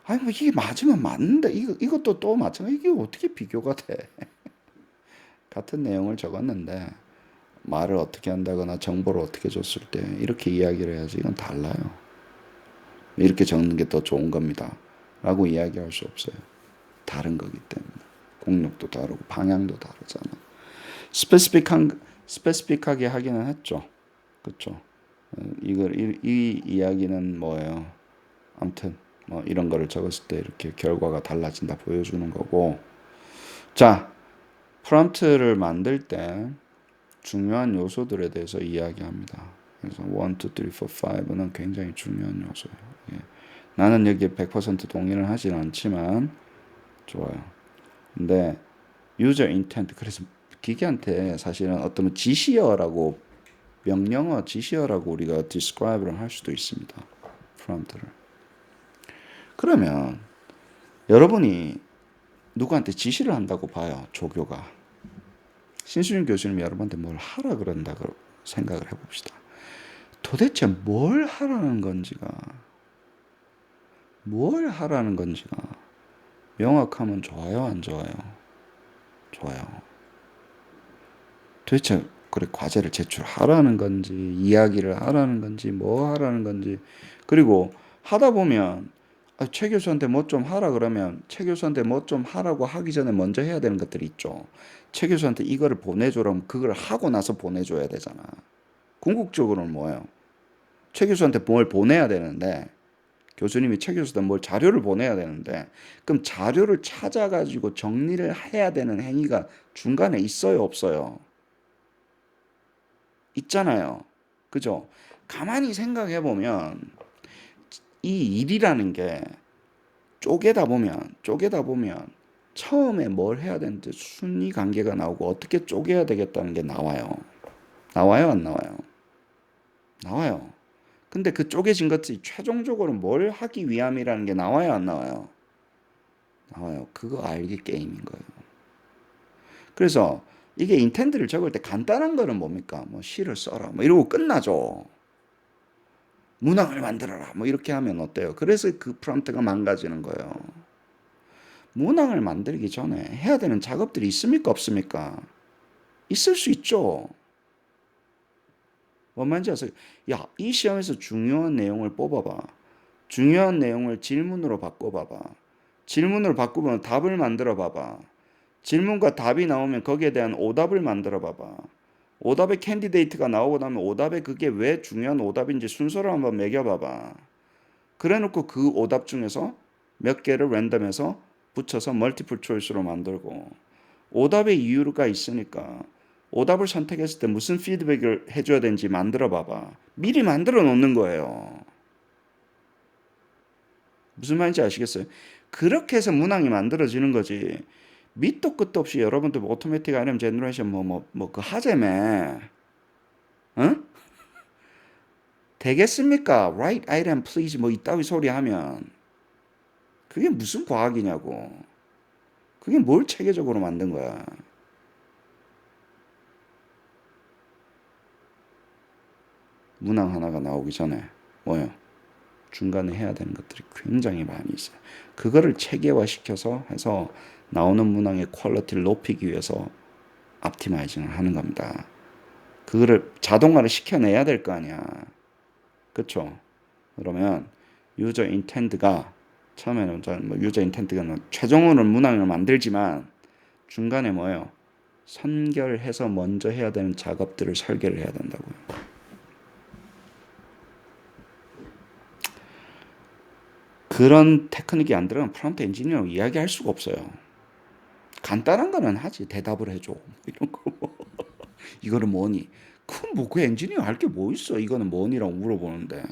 아니 뭐 이게 맞으면 맞는데 이것도 또 마찬가지. 이게 어떻게 비교가 돼? 같은 내용을 적었는데 말을 어떻게 한다거나 정보를 어떻게 줬을 때 이렇게 이야기를 해야지 이건 달라요. 이렇게 적는 게 더 좋은 겁니다. 라고 이야기할 수 없어요. 다른 거기 때문에. 공력도 다르고 방향도 다르잖아. 스페시픽하게 하기는 했죠. 그렇죠. 이 이야기는 뭐예요? 아무튼 뭐 이런 거를 적었을 때 이렇게 결과가 달라진다 보여주는 거고. 자, 프롬프트를 만들 때 중요한 요소들에 대해서 이야기합니다. 그래서 1, 2, 3, 4, 5는 굉장히 중요한 요소예요. 예. 나는 여기에 100% 동의를 하진 않지만 좋아요. 근데 user intent 그래서 기계한테 사실은 어떤 지시어라고 명령어 지시어라고 우리가 describe를 할 수도 있습니다. 프롬프트를. 그러면 여러분이 누구한테 지시를 한다고 봐요. 조교가. 신수준 교수님이 여러분한테 뭘 하라 그런다고 생각을 해봅시다. 도대체 뭘 하라는 건지가 명확하면 좋아요, 안 좋아요? 좋아요. 도대체 그래 과제를 제출하라는 건지 이야기를 하라는 건지 뭐 하라는 건지 그리고 하다 보면 최 교수한테 뭐 좀 하라 그러면 최 교수한테 뭐 좀 하라고 하기 전에 먼저 해야 되는 것들이 있죠. 최 교수한테 이거를 보내줘라면 그걸 하고 나서 보내줘야 되잖아. 궁극적으로는 뭐예요? 최 교수한테 뭘 보내야 되는데 교수님이 최 교수한테 뭘 자료를 보내야 되는데 그럼 자료를 찾아가지고 정리를 해야 되는 행위가 중간에 있어요, 없어요? 있잖아요. 그죠? 가만히 생각해 보면 이 일이라는 게 쪼개다 보면 처음에 뭘 해야 되는지 순위 관계가 나오고 어떻게 쪼개야 되겠다는 게 나와요. 나와요, 안 나와요? 나와요. 근데 그 쪼개진 것이 최종적으로 뭘 하기 위함이라는 게 나와요, 안 나와요? 나와요. 그거 알기 게임인 거예요. 그래서 이게 인텐트를 적을 때 간단한 거는 뭡니까? 뭐 시를 써라. 뭐 이러고 끝나죠. 문항을 만들어라. 뭐 이렇게 하면 어때요? 그래서 그 프롬프트가 망가지는 거예요. 문항을 만들기 전에 해야 되는 작업들이 있습니까? 없습니까? 있을 수 있죠. 뭔 말인지 아세요? 야, 이 시험에서 중요한 내용을 뽑아봐. 중요한 내용을 질문으로 바꿔봐봐. 질문으로 바꾸면 답을 만들어 봐봐. 질문과 답이 나오면 거기에 대한 오답을 만들어 봐봐. 오답의 캔디데이트가 나오고 나면 오답에 그게 왜 중요한 오답인지 순서를 한번 매겨봐봐. 그래 놓고 그 오답 중에서 몇 개를 랜덤해서 붙여서 멀티플 초이스로 만들고 오답의 이유가 있으니까 오답을 선택했을 때 무슨 피드백을 해줘야 되는지 만들어 봐봐. 미리 만들어 놓는 거예요. 무슨 말인지 아시겠어요? 그렇게 해서 문항이 만들어지는 거지. 밑도 끝도 없이 여러분들 오토매틱 아니면 제너레이션 그 하재매 응? 되겠습니까? Write item please 뭐 이따위 소리 하면 그게 무슨 과학이냐고. 그게 뭘 체계적으로 만든 거야. 문항 하나가 나오기 전에 뭐요? 중간에 해야 되는 것들이 굉장히 많이 있어요. 그거를 체계화시켜서 해서 나오는 문항의 퀄리티를 높이기 위해서 옵티마이징을 하는 겁니다. 그거를 자동화를 시켜내야 될 거 아니야. 그렇죠? 그러면 유저 인텐트가 처음에는 뭐 유저 인텐트가 최종으로는 문항을 만들지만 중간에 뭐예요? 선결해서 먼저 해야 되는 작업들을 설계를 해야 된다고요. 그런 테크닉이 안 들어가면 프롬프트 엔지니어라고 이야기할 수가 없어요. 간단한 거는 하지. 대답을 해줘. 이런 거. 이거는 뭐니? 그 엔지니어 할 게 뭐 있어? 이거는 뭐니라고 물어보는데.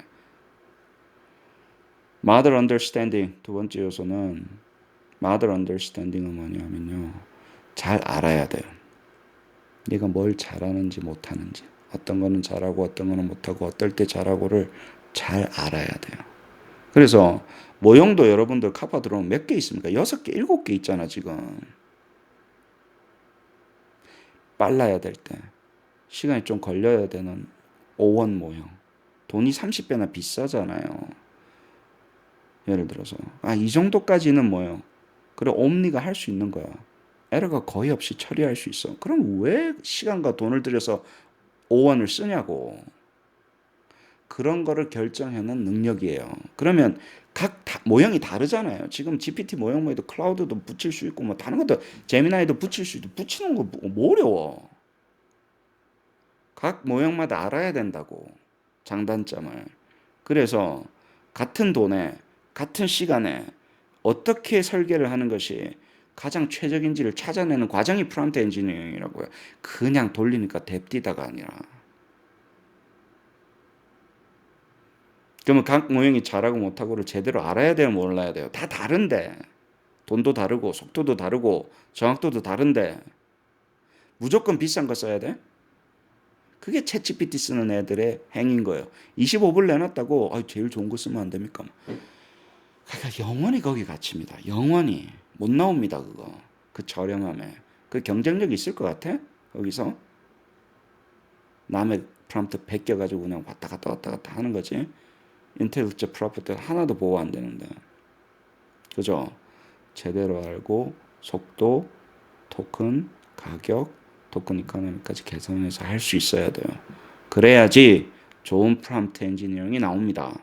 Mother understanding. 두 번째 요소는 mother understanding은 뭐냐면요. 잘 알아야 돼요. 네가 뭘 잘하는지 못하는지. 어떤 거는 잘하고 어떤 거는 못하고 어떨 때 잘하고를 잘 알아야 돼요. 그래서 모형도 여러분들 카파 들어오면 몇 개 있습니까? 6개, 7개 있잖아 지금. 빨라야 될 때. 시간이 좀 걸려야 되는 오원 모형. 돈이 30배나 비싸잖아요. 예를 들어서 이 정도까지는 뭐예요? 그래 옴니가 할 수 있는 거야. 에러가 거의 없이 처리할 수 있어. 그럼 왜 시간과 돈을 들여서 오원을 쓰냐고. 그런 거를 결정하는 능력이에요. 그러면 모형이 다르잖아요. 지금 GPT 모형 뭐해도 클라우드도 붙일 수 있고 뭐 다른 것도 제미나이도 붙일 수 있고 붙이는 거 뭐 어려워. 각 모형마다 알아야 된다고. 장단점을. 그래서 같은 돈에 같은 시간에 어떻게 설계를 하는 것이 가장 최적인지를 찾아내는 과정이 프롬프트 엔지니어링이라고요. 그냥 돌리니까 뎁디다가 아니라. 그러면 각 모형이 잘하고 못하고를 제대로 알아야 돼요, 몰라야 돼요? 다 다른데. 돈도 다르고 속도도 다르고 정확도도 다른데 무조건 비싼 거 써야 돼? 그게 챗GPT 쓰는 애들의 행인 거예요. 25불 내놨다고 제일 좋은 거 쓰면 안 됩니까? 그러니까 영원히 거기 갇힙니다. 영원히 못 나옵니다. 그거. 그 저렴함에. 그 경쟁력이 있을 것 같아? 거기서 남의 프롬프트 베껴가지고 그냥 왔다 갔다 하는 거지. 인텔리전 프롬프트 하나도 보호 안 되는데. 그죠? 제대로 알고 속도, 토큰, 가격, 토큰 이코노미까지 계산해서 할 수 있어야 돼요. 그래야지 좋은 프롬프트 엔지니어링이 나옵니다.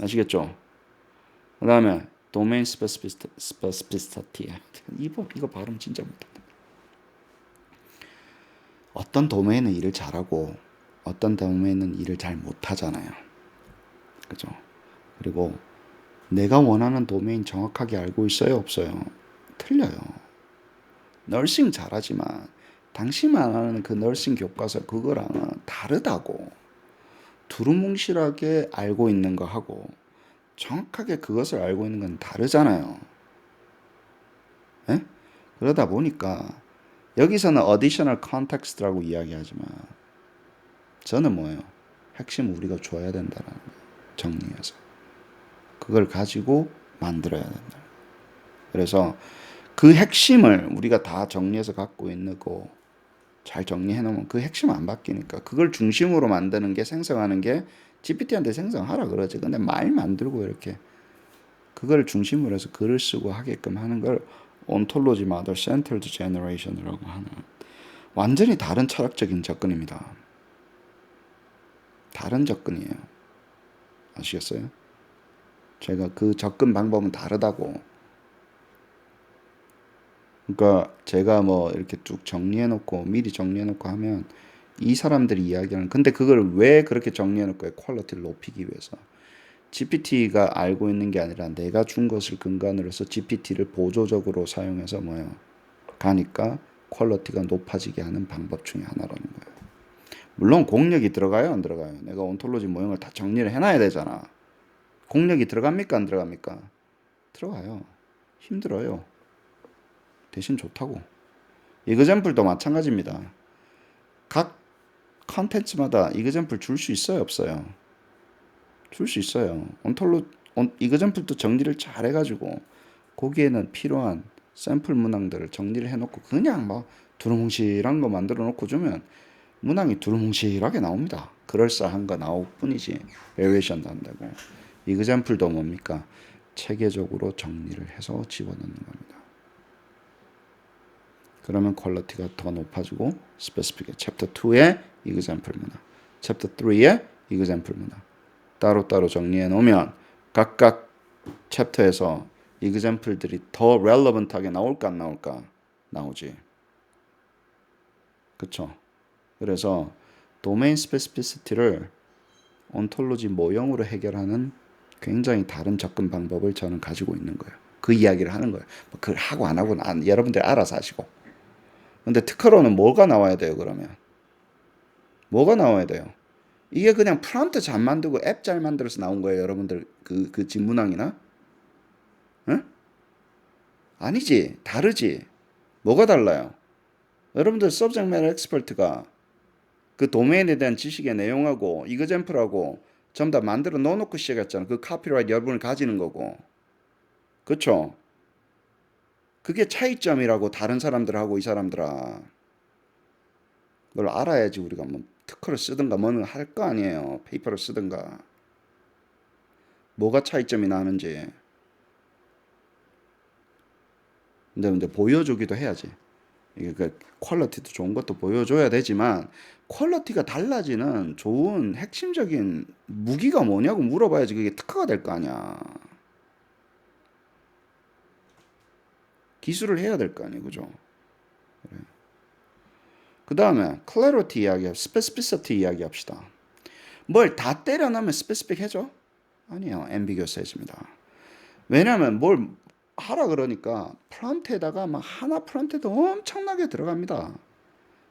아시겠죠? 그 다음에 도메인 스페시피시티. 이거 발음 진짜 못한다. 어떤 도메인은 일을 잘하고 어떤 도메인은 일을 잘 못하잖아요. 그죠? 그리고 내가 원하는 도메인 정확하게 알고 있어요? 없어요? 틀려요. 널싱 잘하지만 당신만 아는 그 널싱 교과서 그거랑은 다르다고. 두루뭉실하게 알고 있는 거하고 정확하게 그것을 알고 있는 건 다르잖아요. 예? 그러다 보니까 여기서는 additional context라고 이야기하지만 저는 뭐예요? 핵심 우리가 줘야 된다는 거예요. 정리해서. 그걸 가지고 만들어야 된다. 그래서 그 핵심을 우리가 다 정리해서 갖고 있는 거 잘 정리해 놓으면 그 핵심은 안 바뀌니까 그걸 중심으로 만드는 게 생성하는 게 GPT한테 생성하라 그러지. 근데 말 만들고 이렇게 그걸 중심으로 해서 글을 쓰고 하게끔 하는 걸 ontology model centered generation이라고 하는 완전히 다른 철학적인 접근입니다. 다른 접근이에요. 아시겠어요? 제가 그 접근 방법은 다르다고. 그러니까 제가 뭐 이렇게 쭉 정리해 놓고 미리 정리해 놓고 하면 이 사람들이 이야기하는 근데 그걸 왜 그렇게 정리해 놓고요? 퀄리티를 높이기 위해서. GPT가 알고 있는 게 아니라 내가 준 것을 근간으로 해서 GPT를 보조적으로 사용해서 뭐예요? 가니까 퀄리티가 높아지게 하는 방법 중에 하나라는 거예요. 물론 공력이 들어가요, 안 들어가요? 내가 온톨로지 모형을 다 정리를 해놔야 되잖아. 공력이 들어갑니까, 안 들어갑니까? 들어가요. 힘들어요. 대신 좋다고. 이그젬플도 마찬가지입니다. 각 컨텐츠마다 이그젬플 줄 수 있어요, 없어요? 줄 수 있어요. 이그젬플도 정리를 잘 해가지고 거기에는 필요한 샘플 문항들을 정리를 해놓고 그냥 막 두루뭉실한 거 만들어 놓고 주면 문항이 두루뭉실하게 나옵니다. 그럴싸한 거 나올 뿐이지 베리에이션도 안 되고. 이그젬플도 뭡니까? 체계적으로 정리를 해서 집어넣는 겁니다. 그러면 퀄리티가 더 높아지고 스페시픽해. 챕터 2의 이그젬플 문항, 챕터 3의 이그젬플 문항 따로따로 정리해 놓으면 각각 챕터에서 이그젬플들이 더 렐러번트하게 나올까 안 나올까? 나오지. 그쵸? 그래서 도메인 스페시피시티를 온톨로지 모형으로 해결하는 굉장히 다른 접근 방법을 저는 가지고 있는 거예요. 그 이야기를 하는 거예요. 뭐 그걸 하고 안 하고는 여러분들이 알아서 하시고. 근데 특허로는 뭐가 나와야 돼요, 그러면? 뭐가 나와야 돼요? 이게 그냥 프롬프트 잘 만들고 앱 잘 만들어서 나온 거예요, 여러분들. 그 진문항이나? 응? 아니지. 다르지. 뭐가 달라요? 여러분들 서브젝트 매터 엑스퍼트가 그 도메인에 대한 지식의 내용하고 이그젠플하고 전부 다 만들어 넣어놓고 시작했잖아. 그 카피라이트 여러분이 가지는 거고. 그쵸? 그게 차이점이라고 다른 사람들하고 이 사람들아. 그걸 알아야지 우리가 뭐 특허를 쓰든가 뭐는 할 거 아니에요. 페이퍼를 쓰든가. 뭐가 차이점이 나는지. 근데 보여주기도 해야지. 이게 그 퀄리티도 좋은 것도 보여줘야 되지만 퀄리티가 달라지는 좋은 핵심적인 무기가 뭐냐고 물어봐야지 그게 특허가 될 거 아니야. 기술을 해야 될 거 아니에요. 그죠? 그 다음에 clarity 이야기, specificity 이야기 합시다. 뭘 다 때려 넣으면 specific 해줘? 아니에요. ambiguous 해집니다. 왜냐면 뭘 하라 그러니까 프론트에다가 막 하나 프론트에도 엄청나게 들어갑니다.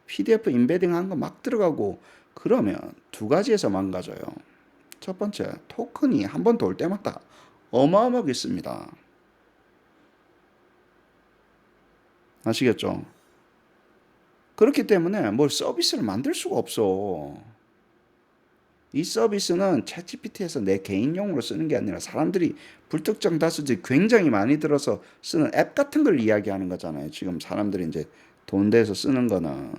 PDF 임베딩 한 거 막 들어가고 그러면 두 가지에서 망가져요. 첫 번째, 토큰이 한 번 돌 때마다 어마어마하게 씁니다. 아시겠죠? 그렇기 때문에 뭘 서비스를 만들 수가 없어. 이 서비스는 챗GPT에서 내 개인용으로 쓰는 게 아니라 사람들이 불특정 다수들이 굉장히 많이 들어서 쓰는 앱 같은 걸 이야기하는 거잖아요. 지금 사람들이 이제 돈 대서 쓰는 거는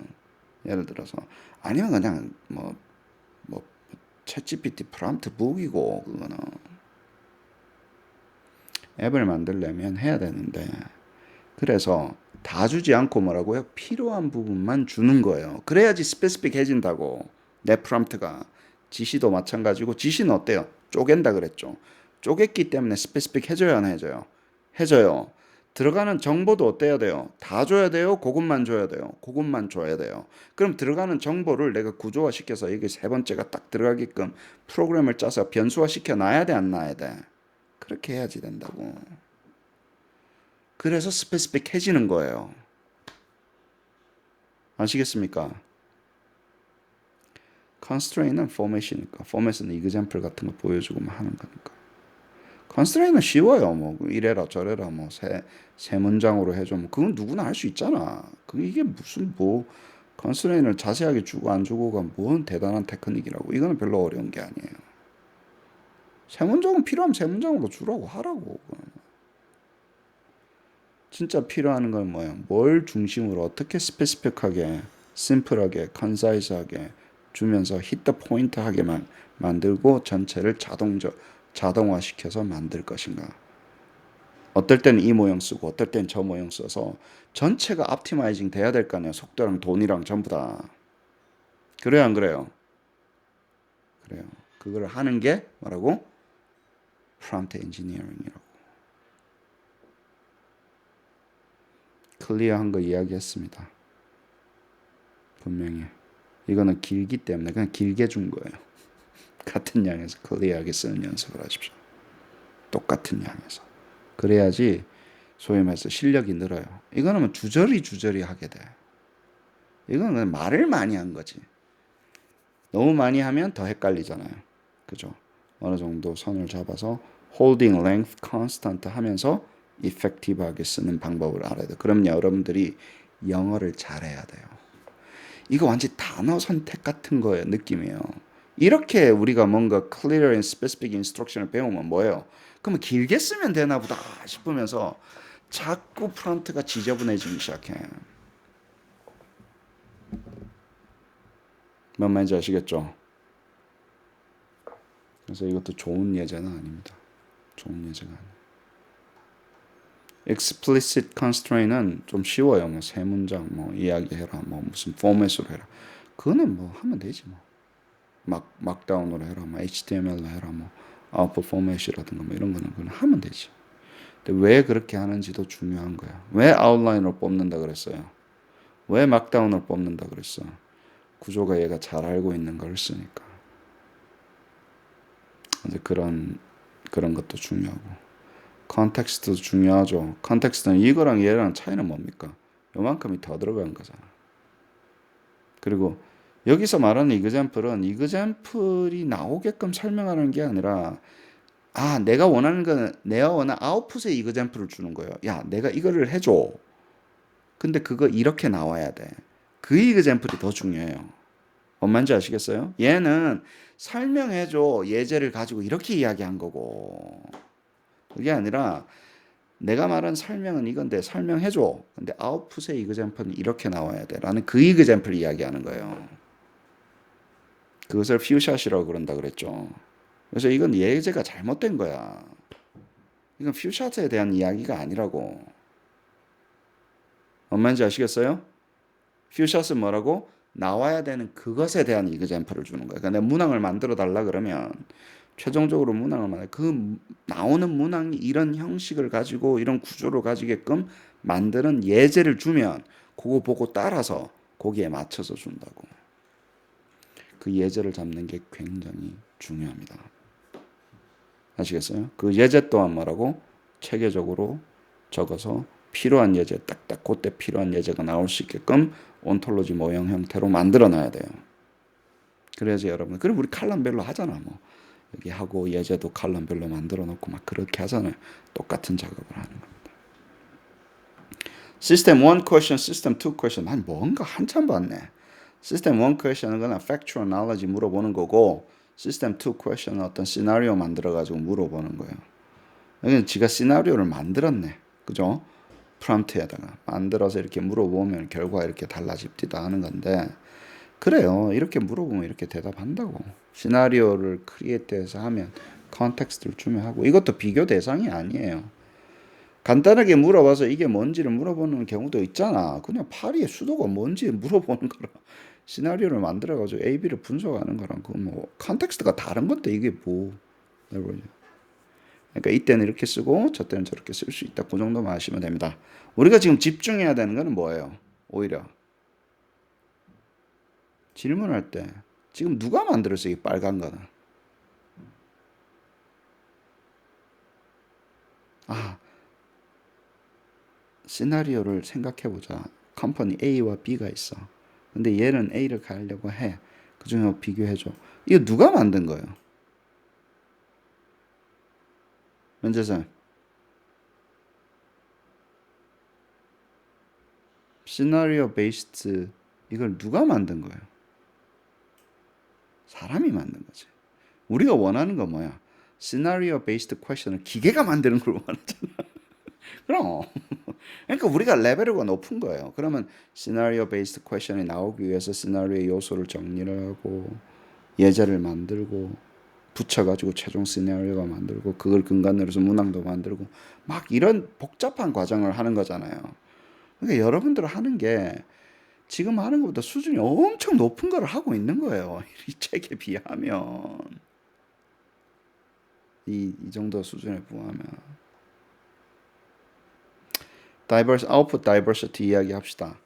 예를 들어서 아니면 그냥 뭐 챗GPT 프롬프트 북이고 그거는 앱을 만들려면 해야 되는데 그래서 다 주지 않고 뭐라고요? 필요한 부분만 주는 거예요. 그래야지 스페시픽해진다고. 내 프롬프트가. 지시도 마찬가지고 지시는 어때요? 쪼갠다 그랬죠. 쪼갰기 때문에 스페시픽해져야 안 해져요? 해져요. 들어가는 정보도 어때야 돼요? 다 줘야 돼요? 그것만 줘야 돼요? 그것만 줘야 돼요. 그럼 들어가는 정보를 내가 구조화시켜서 이게 세 번째가 딱 들어가게끔 프로그램을 짜서 변수화시켜 놔야 돼, 안 놔야 돼? 그렇게 해야지 된다고. 그래서 스페시픽해지는 거예요. 아시겠습니까? constraint는 format이니까 format은 example 같은 거 보여주고 하는 거니까. constraint는 쉬워요. 뭐 이래라 저래라 뭐 세 문장으로 해줘. 뭐 그건 누구나 할 수 있잖아. 이게 무슨 뭐 constraint을 자세하게 주고 안 주고가 뭔 대단한 테크닉이라고. 이거는 별로 어려운 게 아니에요. 세 문장은 필요하면 세 문장으로 주라고 하라고. 진짜 필요한 건 뭐야? 뭘 중심으로 어떻게 스페시픽하게, 심플하게, 컨사이즈하게 주면서 히트 포인트하게만 만들고 전체를 자동화시켜서 만들 것인가? 어떨 때는 이 모형 쓰고 어떨 때는 저 모형 써서 전체가 옵티마이징 돼야 될 거 아니야. 속도랑 돈이랑 전부 다. 그래요, 안 그래요? 그래요. 그걸 하는 게 뭐라고? 프롬프트 엔지니어링이라고. 클리어한 거 이야기했습니다. 분명히. 이거는 길기 때문에 그냥 길게 준 거예요. 같은 양에서 클리어하게 쓰는 연습을 하십시오. 똑같은 양에서. 그래야지 소위 말해서 실력이 늘어요. 이거는 뭐 주저리 하게 돼. 이거는 그냥 말을 많이 한 거지. 너무 많이 하면 더 헷갈리잖아요. 그죠? 어느 정도 선을 잡아서 holding length constant 하면서 effective하게 쓰는 방법을 알아야 돼요. 그럼 여러분들이 영어를 잘해야 돼요. 이거 완전 단어 선택 같은 거예요. 느낌이에요. 이렇게 우리가 뭔가 clear and specific instruction을 배우면 뭐예요? 그러면 길게 쓰면 되나 보다 싶으면서 자꾸 프론트가 지저분해지기 시작해. 뭔 말인지 아시겠죠? 그래서 이것도 좋은 예제는 아닙니다. 좋은 예제가 아니에요. explicit constraint은 좀 쉬워요. 뭐 세 문장 뭐 이야기해라. 뭐 무슨 포맷으로 해라. 그거는 뭐 하면 되지 뭐. 막다운으로 해라. 뭐 HTML로 해라. 뭐 아웃풋 포맷이라든가 뭐 이런 거는 그냥 하면 되지. 근데 왜 그렇게 하는지도 중요한 거야. 왜 아웃라인으로 뽑는다 그랬어요? 왜 막다운으로 뽑는다 그랬어? 구조가 얘가 잘 알고 있는 걸 쓰니까. 이제 그런 것도 중요하고. 컨텍스트도 중요하죠. 컨텍스트는 이거랑 얘랑 차이는 뭡니까? 요만큼이 더 들어간 거잖아. 그리고 여기서 말하는 이그젬플이 나오게끔 설명하는 게 아니라 내가 원하는 거는 내가 원하는 아웃풋의 이그젬플을 주는 거예요. 야, 내가 이거를 해줘. 근데 그거 이렇게 나와야 돼. 그 이그젬플이 더 중요해요. 뭔 말인지 아시겠어요? 얘는 설명해줘. 예제를 가지고 이렇게 이야기한 거고. 그게 아니라 내가 말한 설명은 이건데 설명해줘. 근데 아웃풋의 이그젬플은 이렇게 나와야 돼. 라는 그 이그젬플 이야기하는 거예요. 그것을 퓨샷이라고 그런다 그랬죠. 그래서 이건 예제가 잘못된 거야. 이건 퓨샷에 대한 이야기가 아니라고. 뭔 말인지 아시겠어요? 퓨샷은 뭐라고? 나와야 되는 그것에 대한 이그젬플을 주는 거예요. 그러니까 내가 문항을 만들어 달라 그러면 최종적으로 문항을 만들 그 나오는 문항이 이런 형식을 가지고 이런 구조를 가지게끔 만드는 예제를 주면 그거 보고 따라서 거기에 맞춰서 준다고. 그 예제를 잡는 게 굉장히 중요합니다. 아시겠어요? 그 예제 또한 뭐라고? 체계적으로 적어서 필요한 예제 딱딱 그때 필요한 예제가 나올 수 있게끔 온톨로지 모형 형태로 만들어 놔야 돼요. 그래야지 여러분. 그럼 우리 칼럼별로 하잖아. 뭐 여기 하고 예제도 칼럼별로 만들어 놓고 막 그렇게 하잖아요. 똑같은 작업을 하는 겁니다. 시스템 1 question, 시스템 2 question. 아니 뭔가 한참 봤네. 시스템 1 question은 그냥 factual knowledge 물어보는 거고 시스템 2 question은 어떤 시나리오 만들어 가지고 물어보는 거예요. 여기는 지가 시나리오를 만들었네. 그죠? 프롬프트에다가 만들어서 이렇게 물어보면 결과가 이렇게 달라집디다 하는 건데 그래요. 이렇게 물어보면 이렇게 대답한다고. 시나리오를 크리에이트해서 하면 컨텍스트를 주면 하고 이것도 비교 대상이 아니에요. 간단하게 물어봐서 이게 뭔지를 물어보는 경우도 있잖아. 그냥 파리의 수도가 뭔지 물어보는 거라 시나리오를 만들어가지고 A, B를 분석하는 거랑 그 뭐 컨텍스트가 다른 건데 이게 뭐. 그러니까 이때는 이렇게 쓰고 저 때는 저렇게 쓸 수 있다. 그 정도만 아시면 됩니다. 우리가 지금 집중해야 되는 거는 뭐예요? 오히려 질문할 때 지금 누가 만들었어? 이 빨간 거는. 시나리오를 생각해보자. 컴퍼니 A와 B가 있어. 근데 얘는 A를 가려고 해. 그 중에 비교해줘. 이거 누가 만든 거예요? 문제선 시나리오 베이스드 이걸 누가 만든 거예요? 사람이 만든 거지. 우리가 원하는 건 뭐야? 시나리오 베이스드 퀘션을 기계가 만드는 걸 원하잖아. 그럼. 그러니까 우리가 레벨이 높은 거예요. 그러면 시나리오 베이스드 퀘션이 나오기 위해서 시나리오의 요소를 정리를 하고 예제를 만들고 붙여가지고 최종 시나리오가 만들고 그걸 근간으로 해서 문항도 만들고 막 이런 복잡한 과정을 하는 거잖아요. 그러니까 여러분들 하는 게 지금 하는 것보다 수준이 엄청 높은 걸 하고 있는 거예요. 이 책에 비하면 이 정도 수준에 부하면 다이버스 아웃풋 다이버시티 이야기 합시다.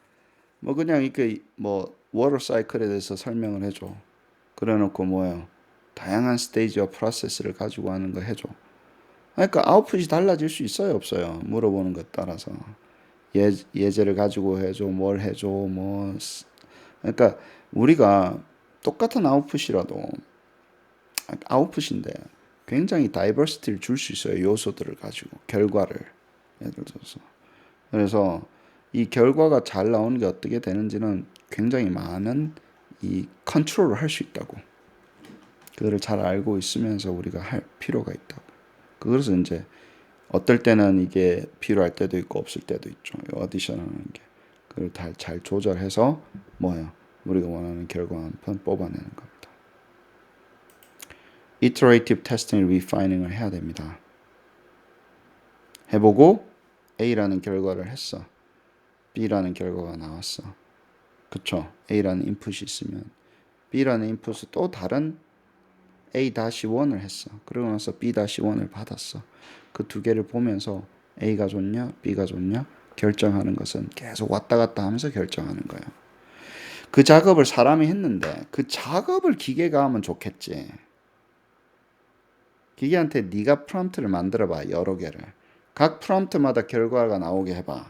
뭐 그냥 이렇게 뭐 워터 사이클에 대해서 설명을 해줘. 그래놓고 뭐예요? 다양한 스테이지와 프로세스를 가지고 하는 거 해줘. 그러니까 아웃풋이 달라질 수 있어요, 없어요? 물어보는 것 따라서. 예제를 가지고 해줘, 뭘 해줘, 뭐. 그러니까 우리가 똑같은 아웃풋이라도 아웃풋인데 굉장히 다이버시티를 줄 수 있어요. 요소들을 가지고 결과를 예를 들어서. 그래서 이 결과가 잘 나오는 게 어떻게 되는지는 굉장히 많은 이 컨트롤을 할 수 있다고. 그거를 잘 알고 있으면서 우리가 할 필요가 있다고. 그래서 이제 어떨 때는 이게 필요할 때도 있고 없을 때도 있죠. 어디션하는 게. 그걸 잘 조절해서 뭐예요? 우리가 원하는 결과 한 편 뽑아내는 겁니다. Iterative testing, refining을 해야 됩니다. 해보고 A라는 결과를 했어. B라는 결과가 나왔어. 그쵸? A라는 인풋이 있으면 B라는 인풋을 또 다른 A-1을 했어. 그러고 나서 B-1을 받았어. 그 두 개를 보면서 A가 좋냐, B가 좋냐 결정하는 것은 계속 왔다 갔다 하면서 결정하는 거예요. 그 작업을 사람이 했는데 그 작업을 기계가 하면 좋겠지. 기계한테 네가 프롬프트를 만들어봐 여러 개를. 각 프롬프트마다 결과가 나오게 해봐.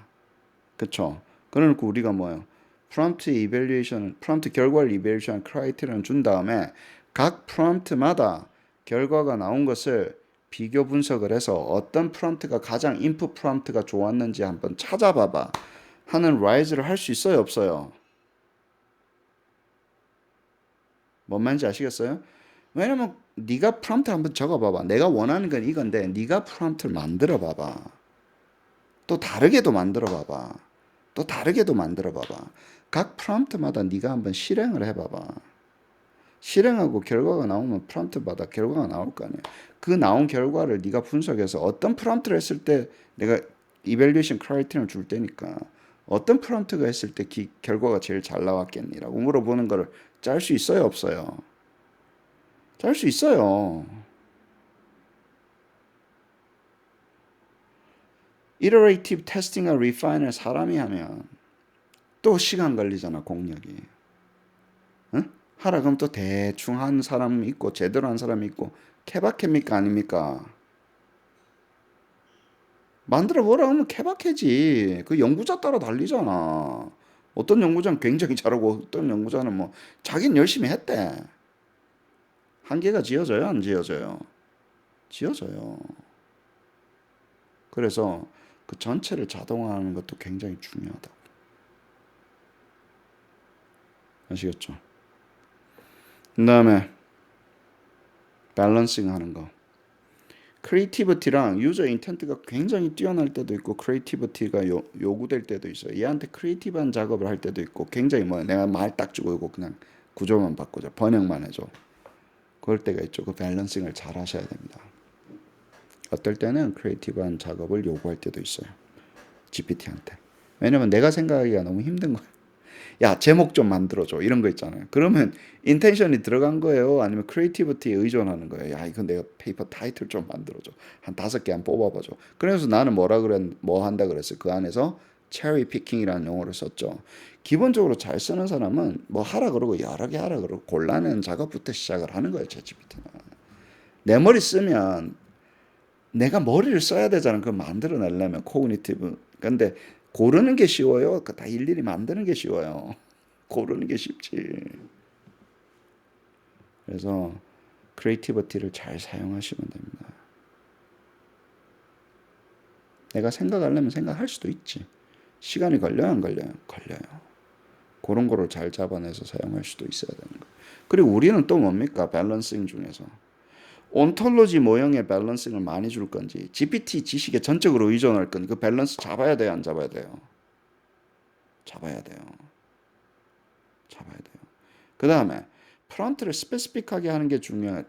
그쵸? 그러니까 우리가 뭐예요? 프롬프트 결과를 이벨리에이션 크라이테리언 준 다음에 각 프롬프트마다 결과가 나온 것을 비교 분석을 해서 어떤 프롬프트가 가장 인풋 프롬프트가 좋았는지 한번 찾아봐봐 하는 라이즈를 할 수 있어요, 없어요? 뭔 말인지 아시겠어요? 왜냐면 네가 프롬프트 한번 적어봐봐. 내가 원하는 건 이건데 네가 프롬프트를 만들어봐봐. 또 다르게도 만들어봐봐. 또 다르게도 만들어봐봐. 각 프롬프트마다 네가 한번 실행을 해봐봐. 실행하고 결과가 나오면 프롬프트마다 결과가 나올 거 아니야. 그 나온 결과를 네가 분석해서 어떤 프롬프트를 했을 때 내가 이밸류에이션 크라이테리언을 줄 테니까 어떤 프롬프트가 했을 때 결과가 제일 잘 나왔겠니라고 물어보는 거를 짤 수 있어요, 없어요? 짤 수 있어요. 이터레이티브 테스팅과 리파인을 사람이 하면 또 시간 걸리잖아, 공력이. 응? 하라 그러면 또 대충 한 사람이 있고 제대로 한 사람이 있고 케바케입니까 아닙니까? 만들어 보라 하면 케바케지. 그 연구자 따라 달리잖아. 어떤 연구자는 굉장히 잘하고 어떤 연구자는 뭐 자기는 열심히 했대. 한계가 지어져요, 안 지어져요? 지어져요. 그래서 그 전체를 자동화하는 것도 굉장히 중요하다. 아시겠죠? 그 다음에 밸런싱 하는 거. 크리에이티비티랑 유저 인텐트가 굉장히 뛰어날 때도 있고 크리에이티비티가 요구될 때도 있어요. 얘한테 크리에이티브한 작업을 할 때도 있고 굉장히 뭐 내가 말 딱 주고 이거 그냥 구조만 바꾸자 번역만 해줘. 그럴 때가 있죠. 그 밸런싱을 잘 하셔야 됩니다. 어떨 때는 크리에이티브한 작업을 요구할 때도 있어요. GPT한테. 왜냐면 내가 생각하기가 너무 힘든 거야. 야, 제목 좀 만들어줘. 이런 거 있잖아요. 그러면 인텐션이 들어간 거예요? 아니면 크리에이티비티에 의존하는 거예요? 야, 이거 내가 페이퍼 타이틀 좀 만들어줘. 한 5개 한 뽑아봐줘. 그래서 나는 뭐 한다 그랬어요. 그 안에서 체리 피킹이라는 용어를 썼죠. 기본적으로 잘 쓰는 사람은 뭐 하라 그러고 여러 개 하라 그러고 골라내는 작업부터 시작을 하는 거예요. 챗GPT는. 내 머리 쓰면 내가 머리를 써야 되잖아. 그걸 만들어내려면 코그니티브. 근데 고르는 게 쉬워요. 그 다 일일이 만드는 게 쉬워요. 고르는 게 쉽지. 그래서 크리에이티비티를 잘 사용하시면 됩니다. 내가 생각하려면 생각할 수도 있지. 시간이 걸려요, 안 걸려요? 걸려요. 그런 거를 잘 잡아내서 사용할 수도 있어야 되는 거예요. 그리고 우리는 또 뭡니까? 밸런싱 중에서. 온톨로지 모형의 밸런싱을 많이 줄 건지 GPT 지식에 전적으로 의존할 건지 그 밸런스 잡아야 돼요, 안 잡아야 돼요? 잡아야 돼요. 잡아야 돼요. 그 다음에 프론트를 스페시픽하게 하는 게 중요해.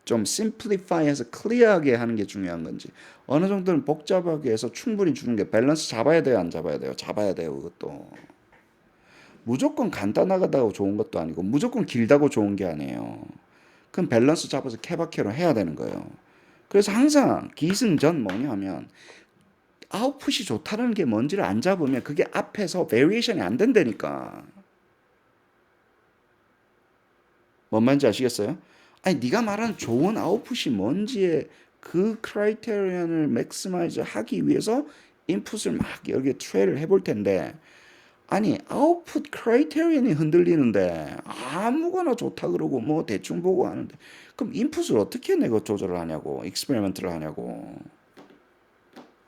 좀 심플리파이해서 클리어하게 하는 게 중요한 건지 어느 정도는 복잡하게 해서 충분히 주는 게 밸런스 잡아야 돼요, 안 잡아야 돼요? 잡아야 돼요. 그것도 무조건 간단하다고 좋은 것도 아니고 무조건 길다고 좋은 게 아니에요. 그럼 밸런스 잡아서 케바케로 해야 되는 거예요. 그래서 항상 기승전 뭐냐면 아웃풋이 좋다는 게 뭔지를 안 잡으면 그게 앞에서 베리에이션이 안 된다니까. 뭔 말인지 아시겠어요? 아니 네가 말하는 좋은 아웃풋이 뭔지에 그 크라이테리언을 맥시마이즈 하기 위해서 인풋을 막 여러 개 트레이를 해볼 텐데 아니 아웃풋 크라이테리언이 흔들리는데 아무거나 좋다 그러고 뭐 대충 보고 하는데 그럼 인풋을 어떻게 내가 조절을 하냐고 익스페리먼트를 하냐고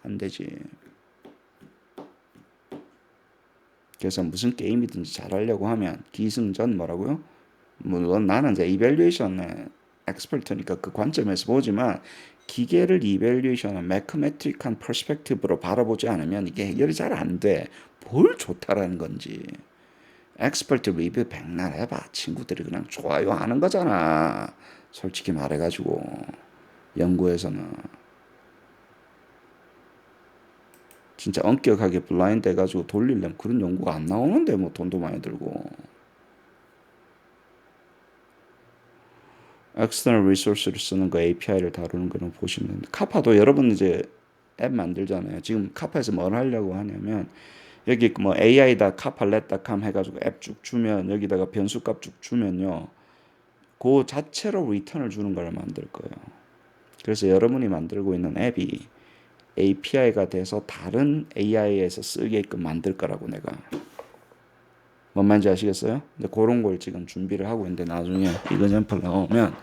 안 되지. 그래서 무슨 게임이든지 잘하려고 하면 기승전 뭐라고요? 물론 나는 이제 이밸류에이션의 엑스퍼트니까 그 관점에서 보지만 기계를 이밸류에이션은 매크메트릭한 퍼스펙티브로 바라보지 않으면 이게 해결이 잘 안 돼. 뭘 좋다라는 건지. 엑스퍼트 리뷰 백날 해봐. 친구들이 그냥 좋아요 하는 거잖아. 솔직히 말해가지고 연구에서는 진짜 엄격하게 블라인드 해가지고 돌리려면 그런 연구가 안 나오는데 뭐 돈도 많이 들고. external resource를 쓰는 거 API를 다루는 거는 보시면 됩니다. 카파도 여러분 이제 앱 만들잖아요. 지금 카파에서 뭘 하려고 하냐면 여기 뭐 AI다 카팔렛닷컴 해가지고 앱 쭉 주면 여기다가 변수값 쭉 주면요. 그 자체로 리턴을 주는 걸 만들 거예요. 그래서 여러분이 만들고 있는 앱이 API가 돼서 다른 AI에서 쓰게끔 만들 거라고 내가. 뭔 말인지 아시겠어요? 근데 그런 걸 지금 준비를 하고 있는데 나중에 이그젠플 나오면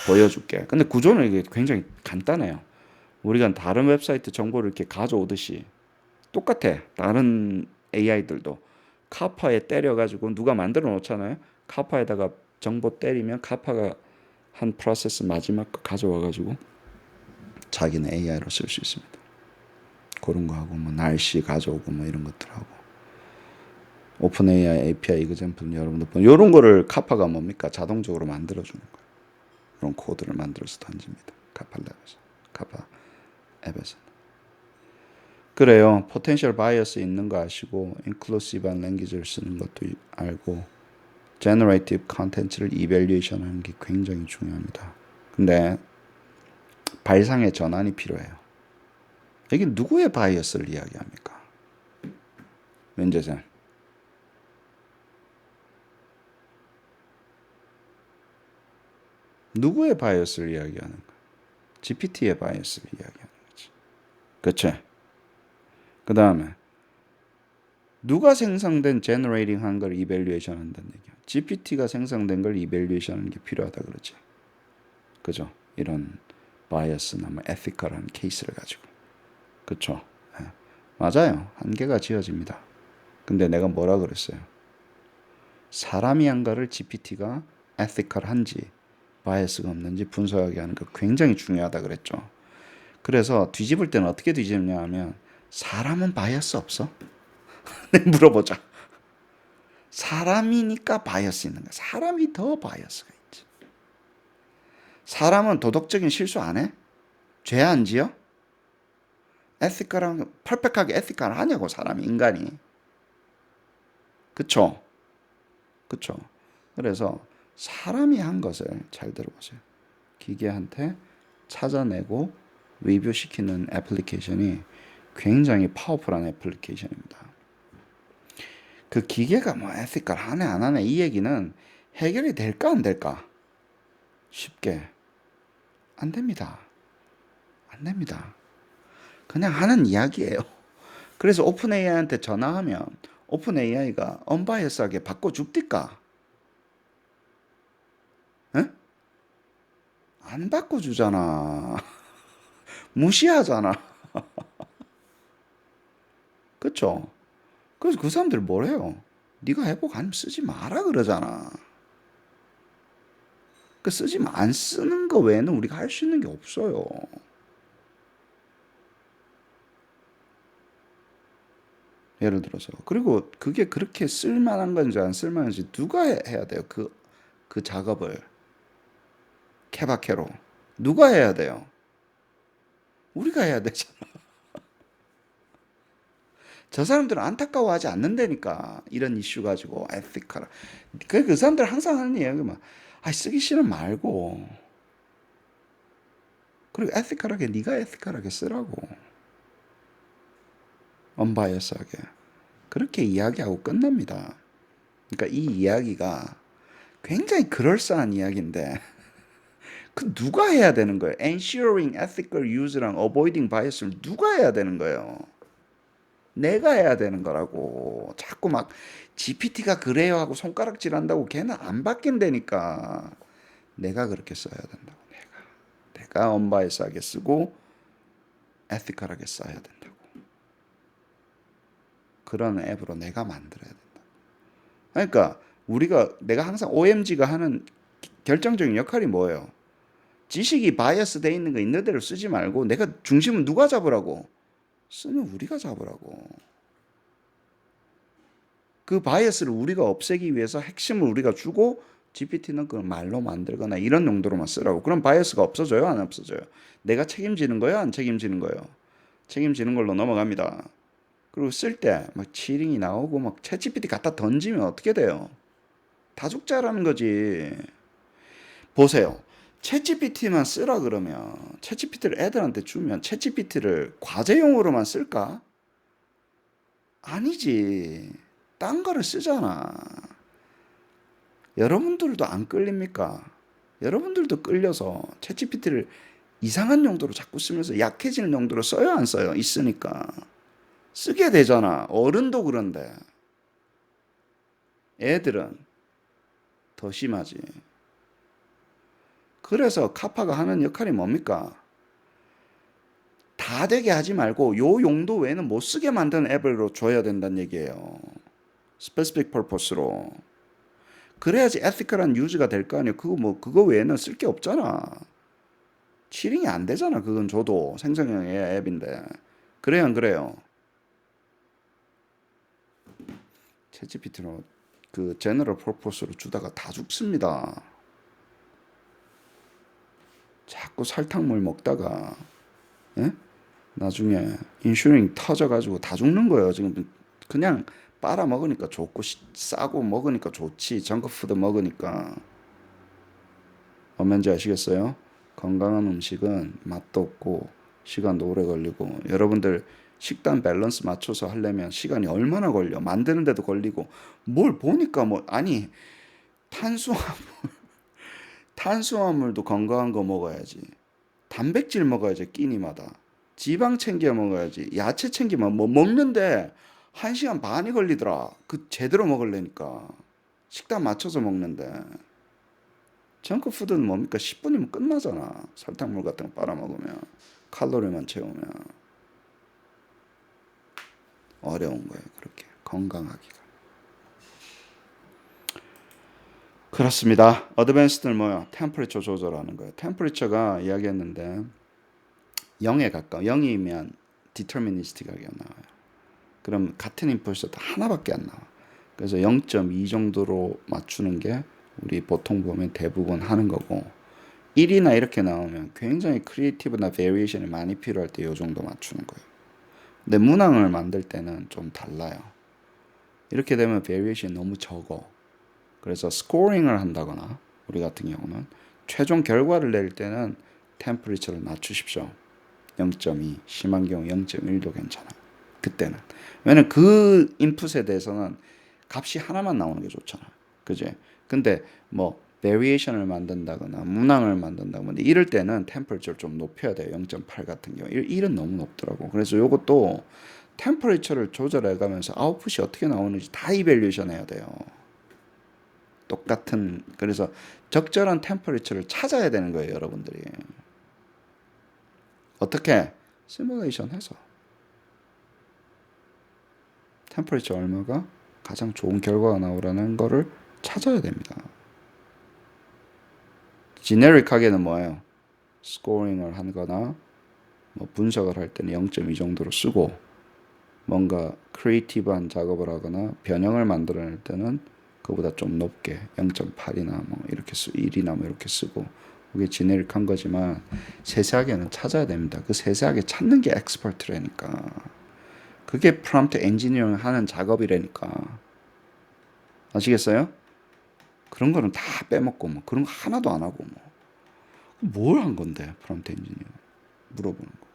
보여줄게. 근데 구조는 이게 굉장히 간단해요. 우리가 다른 웹사이트 정보를 이렇게 가져오듯이 똑같아. 다른 AI들도 카파에 때려가지고 누가 만들어 놓잖아요. 카파에다가 정보 때리면 카파가 한 프로세스 마지막 거 가져와가지고 자기는 AI로 쓸 수 있습니다. 그런 거 하고 뭐 날씨 가져오고 뭐 이런 것들 하고 오픈 AI API 이그젠플 여러분들 보면 이런 거를 카파가 뭡니까? 자동적으로 만들어주는 거예요. 이런 코드를 만들어서 던집니다. 카파 랩에서 카파 앱에서. 그래요. 포텐셜 바이어스 있는 거 아시고 인클루시브한 랭귀지를 쓰는 것도 알고 제너레이티브 컨텐츠를 이밸류에이션 하는 게 굉장히 중요합니다. 근데 발상의 전환이 필요해요. 여기 누구의 바이어스를 이야기합니까? 윤재선. 누구의 바이어스를 이야기하는 거야? GPT의 바이어스를 이야기하는 거지. 그치? 그 다음에 누가 생성된 제너레이팅 한 걸 이밸류에이션 한다는 얘기야. GPT가 생성된 걸 이밸류에이션 하는 게 필요하다 그러지. 그죠? 이런 바이어스나 뭐 에티컬한 케이스를 가지고. 그쵸? 네. 맞아요. 한계가 지어집니다. 근데 내가 뭐라 그랬어요? 사람이 한 거를 GPT가 에티컬한지 바이어스가 없는지 분석하게 하는 거 굉장히 중요하다 그랬죠. 그래서 뒤집을 때는 어떻게 뒤집냐 하면 사람은 바이어스 없어? 물어보자. 사람이니까 바이어스 있는 거야. 사람이 더 바이어스가 있지. 사람은 도덕적인 실수 안 해? 죄 안 지어? 에티컬한 퍼펙트하게 에티컬 하냐고 사람이 인간이. 그쵸? 그쵸? 그래서 사람이 한 것을 잘 들어보세요. 기계한테 찾아내고 리뷰시키는 애플리케이션이 굉장히 파워풀한 애플리케이션입니다. 그 기계가 뭐 에티컬 하네 안 하네 이 얘기는 해결이 될까 안 될까? 쉽게 안 됩니다. 안 됩니다. 그냥 하는 이야기예요. 그래서 오픈 AI한테 전화하면 오픈 AI가 언바이어스하게 바꿔줍니까? 에? 안 바꿔주잖아. 무시하잖아. 그쵸? 그래서 그 사람들 뭐래요? 네가 해보고 아니면 쓰지 마라 그러잖아. 그 쓰지 안 쓰는 거 외에는 우리가 할 수 있는 게 없어요. 예를 들어서. 그리고 그게 그렇게 쓸만한 건지 안 쓸만한지 누가 해야 돼요? 그 작업을. 케바케로. 누가 해야 돼요? 우리가 해야 되잖아. 저 사람들은 안타까워하지 않는다니까. 이런 이슈 가지고 에티컬. 그 사람들 항상 하는 이야기만 쓰기 싫으면 말고. 그리고 에티컬하게 네가 에티컬하게 쓰라고. 언바이어스하게. 그렇게 이야기하고 끝납니다. 그러니까 이 이야기가 굉장히 그럴싸한 이야기인데 그 누가 해야 되는 거예요? Ensuring ethical use랑 avoiding bias를 누가 해야 되는 거예요? 내가 해야 되는 거라고. 자꾸 막 GPT가 그래요 하고 손가락질 한다고 걔는 안 바뀐다니까. 내가 그렇게 써야 된다고. 내가 언바이스하게 쓰고 에티컬하게 써야 된다고. 그런 앱으로 내가 만들어야 된다. 그러니까 내가 항상 OMG가 하는 결정적인 역할이 뭐예요? 지식이 바이어스 돼 있는 거 있는 대로 쓰지 말고 내가 중심은 누가 잡으라고? 쓰는 우리가 잡으라고. 그 바이어스를 우리가 없애기 위해서 핵심을 우리가 주고 GPT는 그걸 말로 만들거나 이런 용도로만 쓰라고. 그럼 바이어스가 없어져요? 안 없어져요? 내가 책임지는 거예요? 안 책임지는 거예요? 책임지는 걸로 넘어갑니다. 그리고 쓸 때 막 치링이 나오고 막 챗GPT 갖다 던지면 어떻게 돼요? 다 죽자라는 거지. 보세요. 챗GPT만 쓰라 그러면 챗GPT를 애들한테 주면 챗GPT를 과제용으로만 쓸까? 아니지. 딴 거를 쓰잖아. 여러분들도 안 끌립니까? 여러분들도 끌려서 챗GPT를 이상한 용도로 자꾸 쓰면서 약해지는 용도로 써요, 안 써요? 있으니까. 쓰게 되잖아. 어른도 그런데. 애들은 더 심하지. 그래서 카파가 하는 역할이 뭡니까? 다 되게 하지 말고 요 용도 외에는 못 쓰게 만드는 앱으로 줘야 된다는 얘기예요. specific purpose로. 그래야지 ethical 유즈가 될 거 아니에요. 그거 외에는 쓸 게 없잖아. 치링이 안 되잖아. 그건 줘도 생성형 AI 앱인데. 그래요, 안 그래요? 챗GPT로 그 제너럴 퍼포스로 주다가 다 죽습니다. 자꾸 설탕물 먹다가 예? 나중에 인슐린 터져가지고 다 죽는 거예요. 지금 그냥 빨아 먹으니까 좋고 싸고 먹으니까 좋지. 정크푸드 먹으니까. 뭔지 아시겠어요? 건강한 음식은 맛도 없고 시간도 오래 걸리고 여러분들 식단 밸런스 맞춰서 하려면 시간이 얼마나 걸려? 만드는데도 걸리고 뭘 보니까 뭐 아니 탄수화물 탄수화물도 건강한 거 먹어야지. 단백질 먹어야지 끼니마다. 지방 챙겨 먹어야지. 야채 챙기면 뭐 먹는데 1시간 반이 걸리더라. 그 제대로 먹으려니까. 식단 맞춰서 먹는데. 정크푸드는 뭡니까? 10분이면 끝나잖아. 설탕물 같은 거 빨아먹으면. 칼로리만 채우면. 어려운 거예요. 그렇게. 건강하기가. 그렇습니다. 어드밴스드는 뭐야? 템퍼리처 조절하는 거예요. 템퍼리처가 이야기했는데 0에 가까워. 0이면 디터미니스틱하게 나와요. 그럼 같은 인풋에서 하나밖에 안 나와. 그래서 0.2 정도로 맞추는 게 우리 보통 보면 대부분 하는 거고 1이나 이렇게 나오면 굉장히 크리에이티브나 베리에이션이 많이 필요할 때 이 정도 맞추는 거예요. 근데 문항을 만들 때는 좀 달라요. 이렇게 되면 베리에이션이 너무 적어. 그래서 스코링을 한다거나 우리 같은 경우는 최종 결과를 낼 때는 템퍼리처를 낮추십시오. 0.2, 심한 경우 0.1도 괜찮아요. 그때는. 왜냐면 그 인풋에 대해서는 값이 하나만 나오는 게 좋잖아. 그지? 근데 뭐 베리에이션을 만든다거나 문항을 만든다거나 이럴 때는 템퍼리처를 좀 높여야 돼요. 0.8 같은 경우. 1은 너무 높더라고. 그래서 요것도 템퍼리처를 조절해 가면서 아웃풋이 어떻게 나오는지 다 이밸류에이션 해야 돼요. 똑같은 그래서 적절한 템퍼리처를 찾아야 되는 거예요, 여러분들이. 어떻게? 시뮬레이션 해서. 템퍼리처 얼마가 가장 좋은 결과가 나오라는 거를 찾아야 됩니다. 지네릭하게는 뭐예요? 스코링을 하거나 뭐 분석을 할 때는 0.2 정도로 쓰고 뭔가 크리에이티브한 작업을 하거나 변형을 만들어낼 때는 그보다 좀 높게 0.8이나 뭐 이렇게 1이나 뭐 이렇게 쓰고 그게 지네릭한 거지만 세세하게는 찾아야 됩니다. 그 세세하게 찾는 게 엑스퍼트라니까. 그게 프롬프트 엔지니어링 하는 작업이라니까. 아시겠어요? 그런 거는 다 빼먹고 뭐 그런 거 하나도 안 하고 뭐 뭘 한 건데 프롬프트 엔지니어 물어보는 거.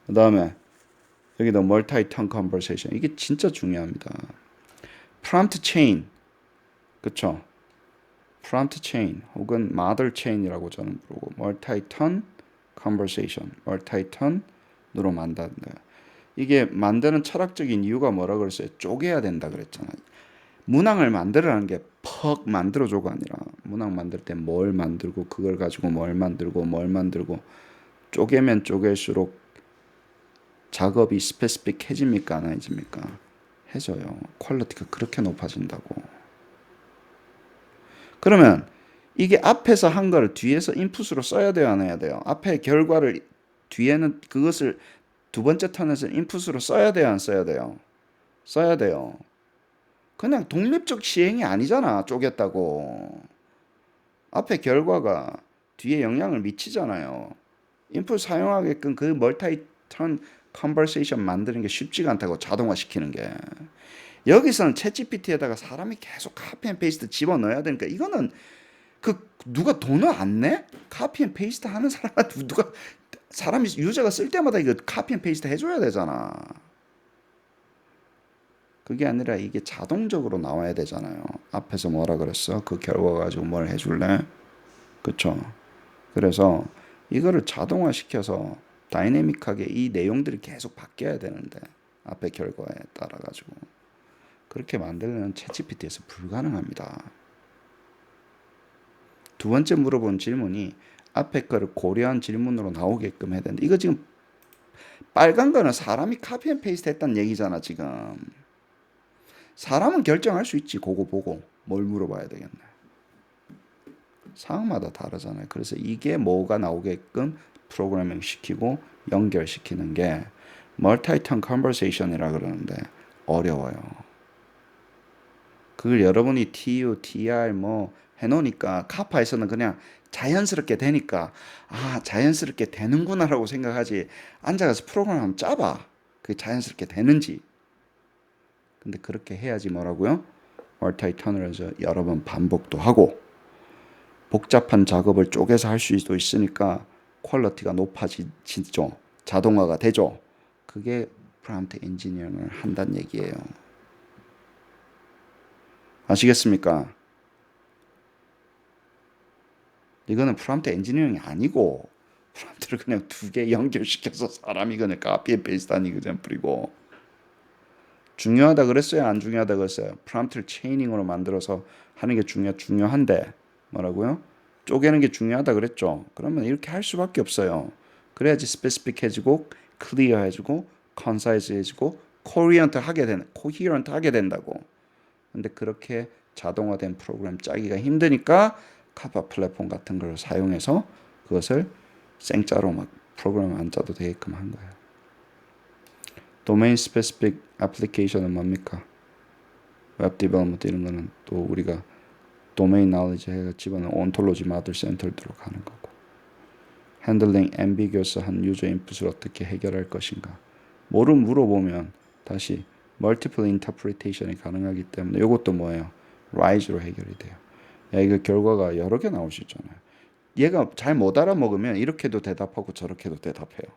그다음에 여기도 멀티-턴 컨버세이션 이게 진짜 중요합니다. 프롬프트 체인 그쵸? 프롬프트 체인 혹은 마더 체인이라고 저는 부르고 멀티-턴 컨버세이션 멀티-턴으로 만드는 거예요. 이게 만드는 철학적인 이유가 뭐라 그랬어요? 쪼개야 된다 그랬잖아요. 문항을 만들어라는 게 퍽 만들어줘가 아니라 문항 만들 때 뭘 만들고 그걸 가지고 뭘 만들고 쪼개면 쪼갤수록 작업이 스페시픽해집니까 안 해집니까? 해져요. 퀄리티가 그렇게 높아진다고. 그러면 이게 앞에서 한 거를 뒤에서 인풋으로 써야 돼요 안 해야 돼요? 앞에 결과를 뒤에는 그것을 두 번째 턴에서 인풋으로 써야 돼요 안 써야 돼요? 써야 돼요. 그냥 독립적 시행이 아니잖아. 쪼갰다고. 앞에 결과가 뒤에 영향을 미치잖아요. 인풋 사용하게끔 그 멀티 턴 컨버세이션 만드는 게 쉽지가 않다고 자동화시키는 게. 여기서는 챗GPT에다가 사람이 계속 카피 앤 페이스트 집어넣어야 되니까 이거는 그 누가 돈을 안 내? 카피 앤 페이스트 하는 사람한테 누가 사람이 유저가 쓸 때마다 이거 카피 앤 페이스트 해줘야 되잖아. 그게 아니라 이게 자동적으로 나와야 되잖아요. 앞에서 뭐라 그랬어? 그 결과 가지고 뭘 해줄래? 그쵸? 그래서 이거를 자동화시켜서 다이내믹하게 이 내용들이 계속 바뀌어야 되는데 앞에 결과에 따라 가지고 그렇게 만들려면 챗GPT에서 불가능합니다. 두 번째 물어본 질문이 앞에 거를 고려한 질문으로 나오게끔 해야 되는데 이거 지금 빨간 거는 사람이 카피 앤 페이스트 했다는 얘기잖아 지금. 사람은 결정할 수 있지. 그거 보고 뭘 물어봐야 되겠네. 상황마다 다르잖아요. 그래서 이게 뭐가 나오게끔 프로그래밍 시키고 연결시키는 게 멀티턴 컨버세이션이라 그러는데 어려워요. 그걸 여러분이 TU, TR 뭐 해놓으니까 카파에서는 그냥 자연스럽게 되니까 아 자연스럽게 되는구나라고 생각하지 앉아가서 프로그램 한번 짜봐. 그게 자연스럽게 되는지. 근데 그렇게 해야지 뭐라고요? 멀티턴을 해서 여러 번 반복도 하고 복잡한 작업을 쪼개서 할 수도 있으니까 퀄리티가 높아지죠. 자동화가 되죠. 그게 프롬프트 엔지니어링을 한다는 얘기예요. 아시겠습니까? 이거는 프롬프트 엔지니어링이 아니고 프롬프트를 그냥 두 개 연결시켜서 사람이 그냥 카피 앤 페이스트 하는 이그젠플이고 중요하다 그랬어요? 안 중요하다 그랬어요? 프롬프트를 체이닝으로 만들어서 하는 게 중요한데 뭐라고요? 쪼개는 게 중요하다 그랬죠? 그러면 이렇게 할 수밖에 없어요. 그래야지 스페시픽해지고 클리어해지고 컨사이즈해지고 코히런트 하게 된다고. 근데 그렇게 자동화된 프로그램 짜기가 힘드니까 카파 플랫폼 같은 걸 사용해서 그것을 생짜로 막 프로그램 안 짜도 되게끔 한 거예요. 도메인 스페시픽 애플리케이션은 뭡니까? 웹 디벨롭먼트 이런 거는 또 우리가 도메인 나우리지 해가 집어넣은 온톨로지 마들 센터로 가는 거고 핸들링 앰비규어스한 유저 인풋을 어떻게 해결할 것인가 뭐를 물어보면 다시 멀티플 인터프리테이션이 가능하기 때문에 이것도 뭐예요? 라이즈로 해결이 돼요. 야, 이거 결과가 여러 개 나올 수 있잖아요. 얘가 잘 못 알아먹으면 이렇게도 대답하고 저렇게도 대답해요.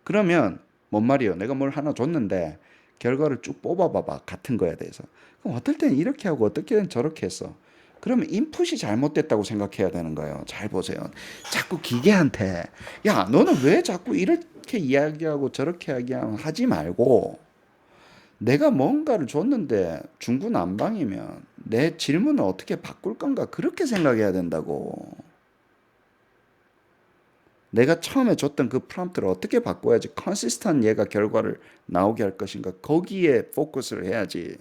그러면 뭔 말이에요? 내가 뭘 하나 줬는데 결과를 쭉 뽑아봐봐. 같은 거에 대해서. 그럼 어떨 때는 이렇게 하고 어떨 때는 저렇게 했어. 그러면 인풋이 잘못됐다고 생각해야 되는 거예요. 잘 보세요. 자꾸 기계한테 야 너는 왜 자꾸 이렇게 이야기하고 저렇게 이야기하면 하지 말고 내가 뭔가를 줬는데 중구난방이면 내 질문을 어떻게 바꿀 건가 그렇게 생각해야 된다고. 내가 처음에 줬던 그 프롬프트를 어떻게 바꿔야지 컨시스턴 얘가 결과를 나오게 할 것인가 거기에 포커스를 해야지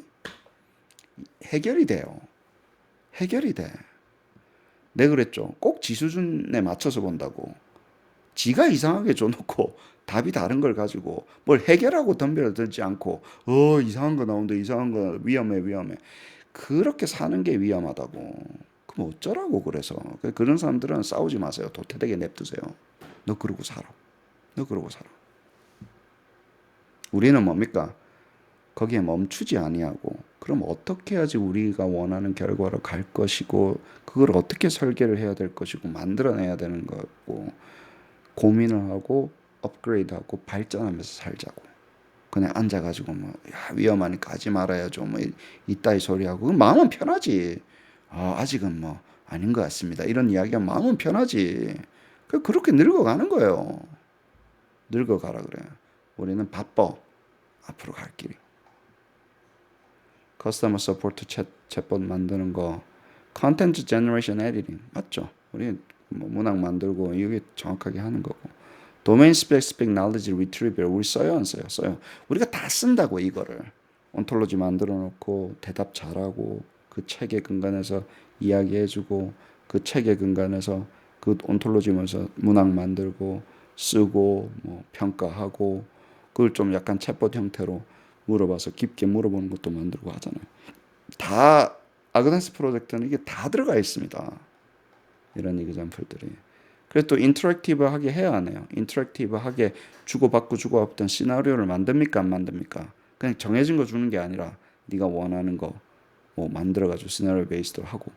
해결이 돼요. 해결이 돼. 내가 그랬죠. 꼭 지 수준에 맞춰서 본다고. 지가 이상하게 줘놓고 답이 다른 걸 가지고 뭘 해결하고 덤벼 들지 않고 이상한 거 나온다 이상한 거 위험해 그렇게 사는 게 위험하다고. 그럼 어쩌라고. 그래서 그런 사람들은 싸우지 마세요. 도태되게 냅두세요. 너 그러고 살아. 너 그러고 살아. 우리는 뭡니까? 거기에 멈추지 아니하고 그럼 어떻게 해야지 우리가 원하는 결과로 갈 것이고 그걸 어떻게 설계를 해야 될 것이고 만들어내야 되는 거고 고민을 하고 업그레이드하고 발전하면서 살자고. 그냥 앉아가지고 뭐 야, 위험하니까 하지 말아야죠. 뭐 이따위 소리하고 그럼 마음은 편하지. 아직은 뭐 아닌 것 같습니다. 이런 이야기하면 마음은 편하지. 그렇게 늙어가는 거예요. 늙어가라 그래. 우리는 바빠. 앞으로 갈 길이. 커스터머 서포트 챗봇 만드는 거, 컨텐츠 제너레이션 에디팅 맞죠? 우리 뭐 문학 만들고 이게 정확하게 하는 거고. 도메인 스페시픽 knowledge retrieval 우리 써요 안 써요? 써요. 우리가 다 쓴다고 이거를. 온톨로지 만들어 놓고 대답 잘하고 그 책에 근간해서 이야기해주고 그 책에 근간해서 그 온톨로지면서 문학 만들고 쓰고 뭐 평가하고 그걸 좀 약간 챗봇 형태로 물어봐서 깊게 물어보는 것도 만들고 하잖아요. 다 아그네스 프로젝트는 이게 다 들어가 있습니다. 이런 이그젬플들이. 그래서 또 인터랙티브하게 해야 하네요. 인터랙티브하게 주고받던 시나리오를 만듭니까 안 만듭니까? 그냥 정해진 거 주는 게 아니라 네가 원하는 거 뭐 만들어가지고 시나리오 베이스도 하고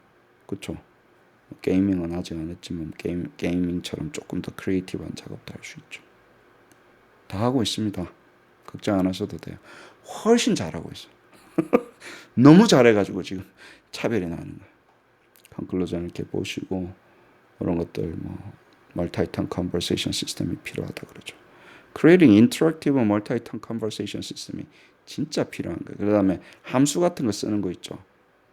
그렇죠. 게이밍은 아직 안 했지만 게이밍처럼 조금 더 크리에이티브한 작업도 할 수 있죠. 다 하고 있습니다. 걱정 안 하셔도 돼요. 훨씬 잘하고 있어요. 너무 잘해가지고 지금 차별이 나는 거예요. 컨클루전 이렇게 보시고 그런 것들 뭐 멀티턴 컨버세이션 시스템이 필요하다 그러죠. Creating interactive multi-turn conversation 시스템이 진짜 필요한 거예요. 그 다음에 함수 같은 거 쓰는 거 있죠.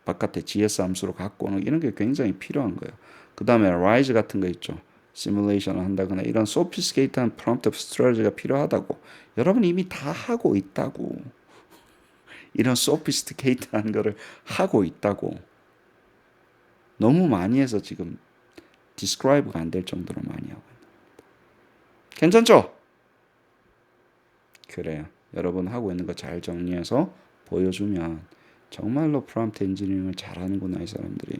바깥에 GS 함수로 갖고 오는 이런 게 굉장히 필요한 거예요. 그 다음에 RISE 같은 거 있죠. 시뮬레이션을 한다거나 이런 sophisticated한 prompt strategy가 필요하다고. 여러분 이미 다 하고 있다고. 이런 sophisticated한 거를 하고 있다고. 너무 많이 해서 지금 describe가 안 될 정도로 많이 하고 있는 겁니다. 괜찮죠? 그래요. 여러분 하고 있는 거 잘 정리해서 보여주면 정말로 프롬프트 엔지니어링을 잘하는구나 이 사람들이.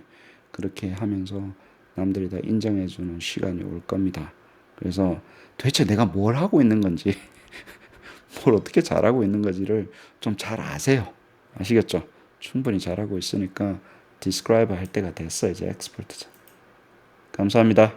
그렇게 하면서 남들이 다 인정해주는 시간이 올 겁니다. 그래서 도대체 내가 뭘 하고 있는 건지 뭘 어떻게 잘하고 있는 건지를 좀 잘 아세요. 아시겠죠? 충분히 잘하고 있으니까 디스크라이브 할 때가 됐어. 이제 엑스퍼트죠. 감사합니다.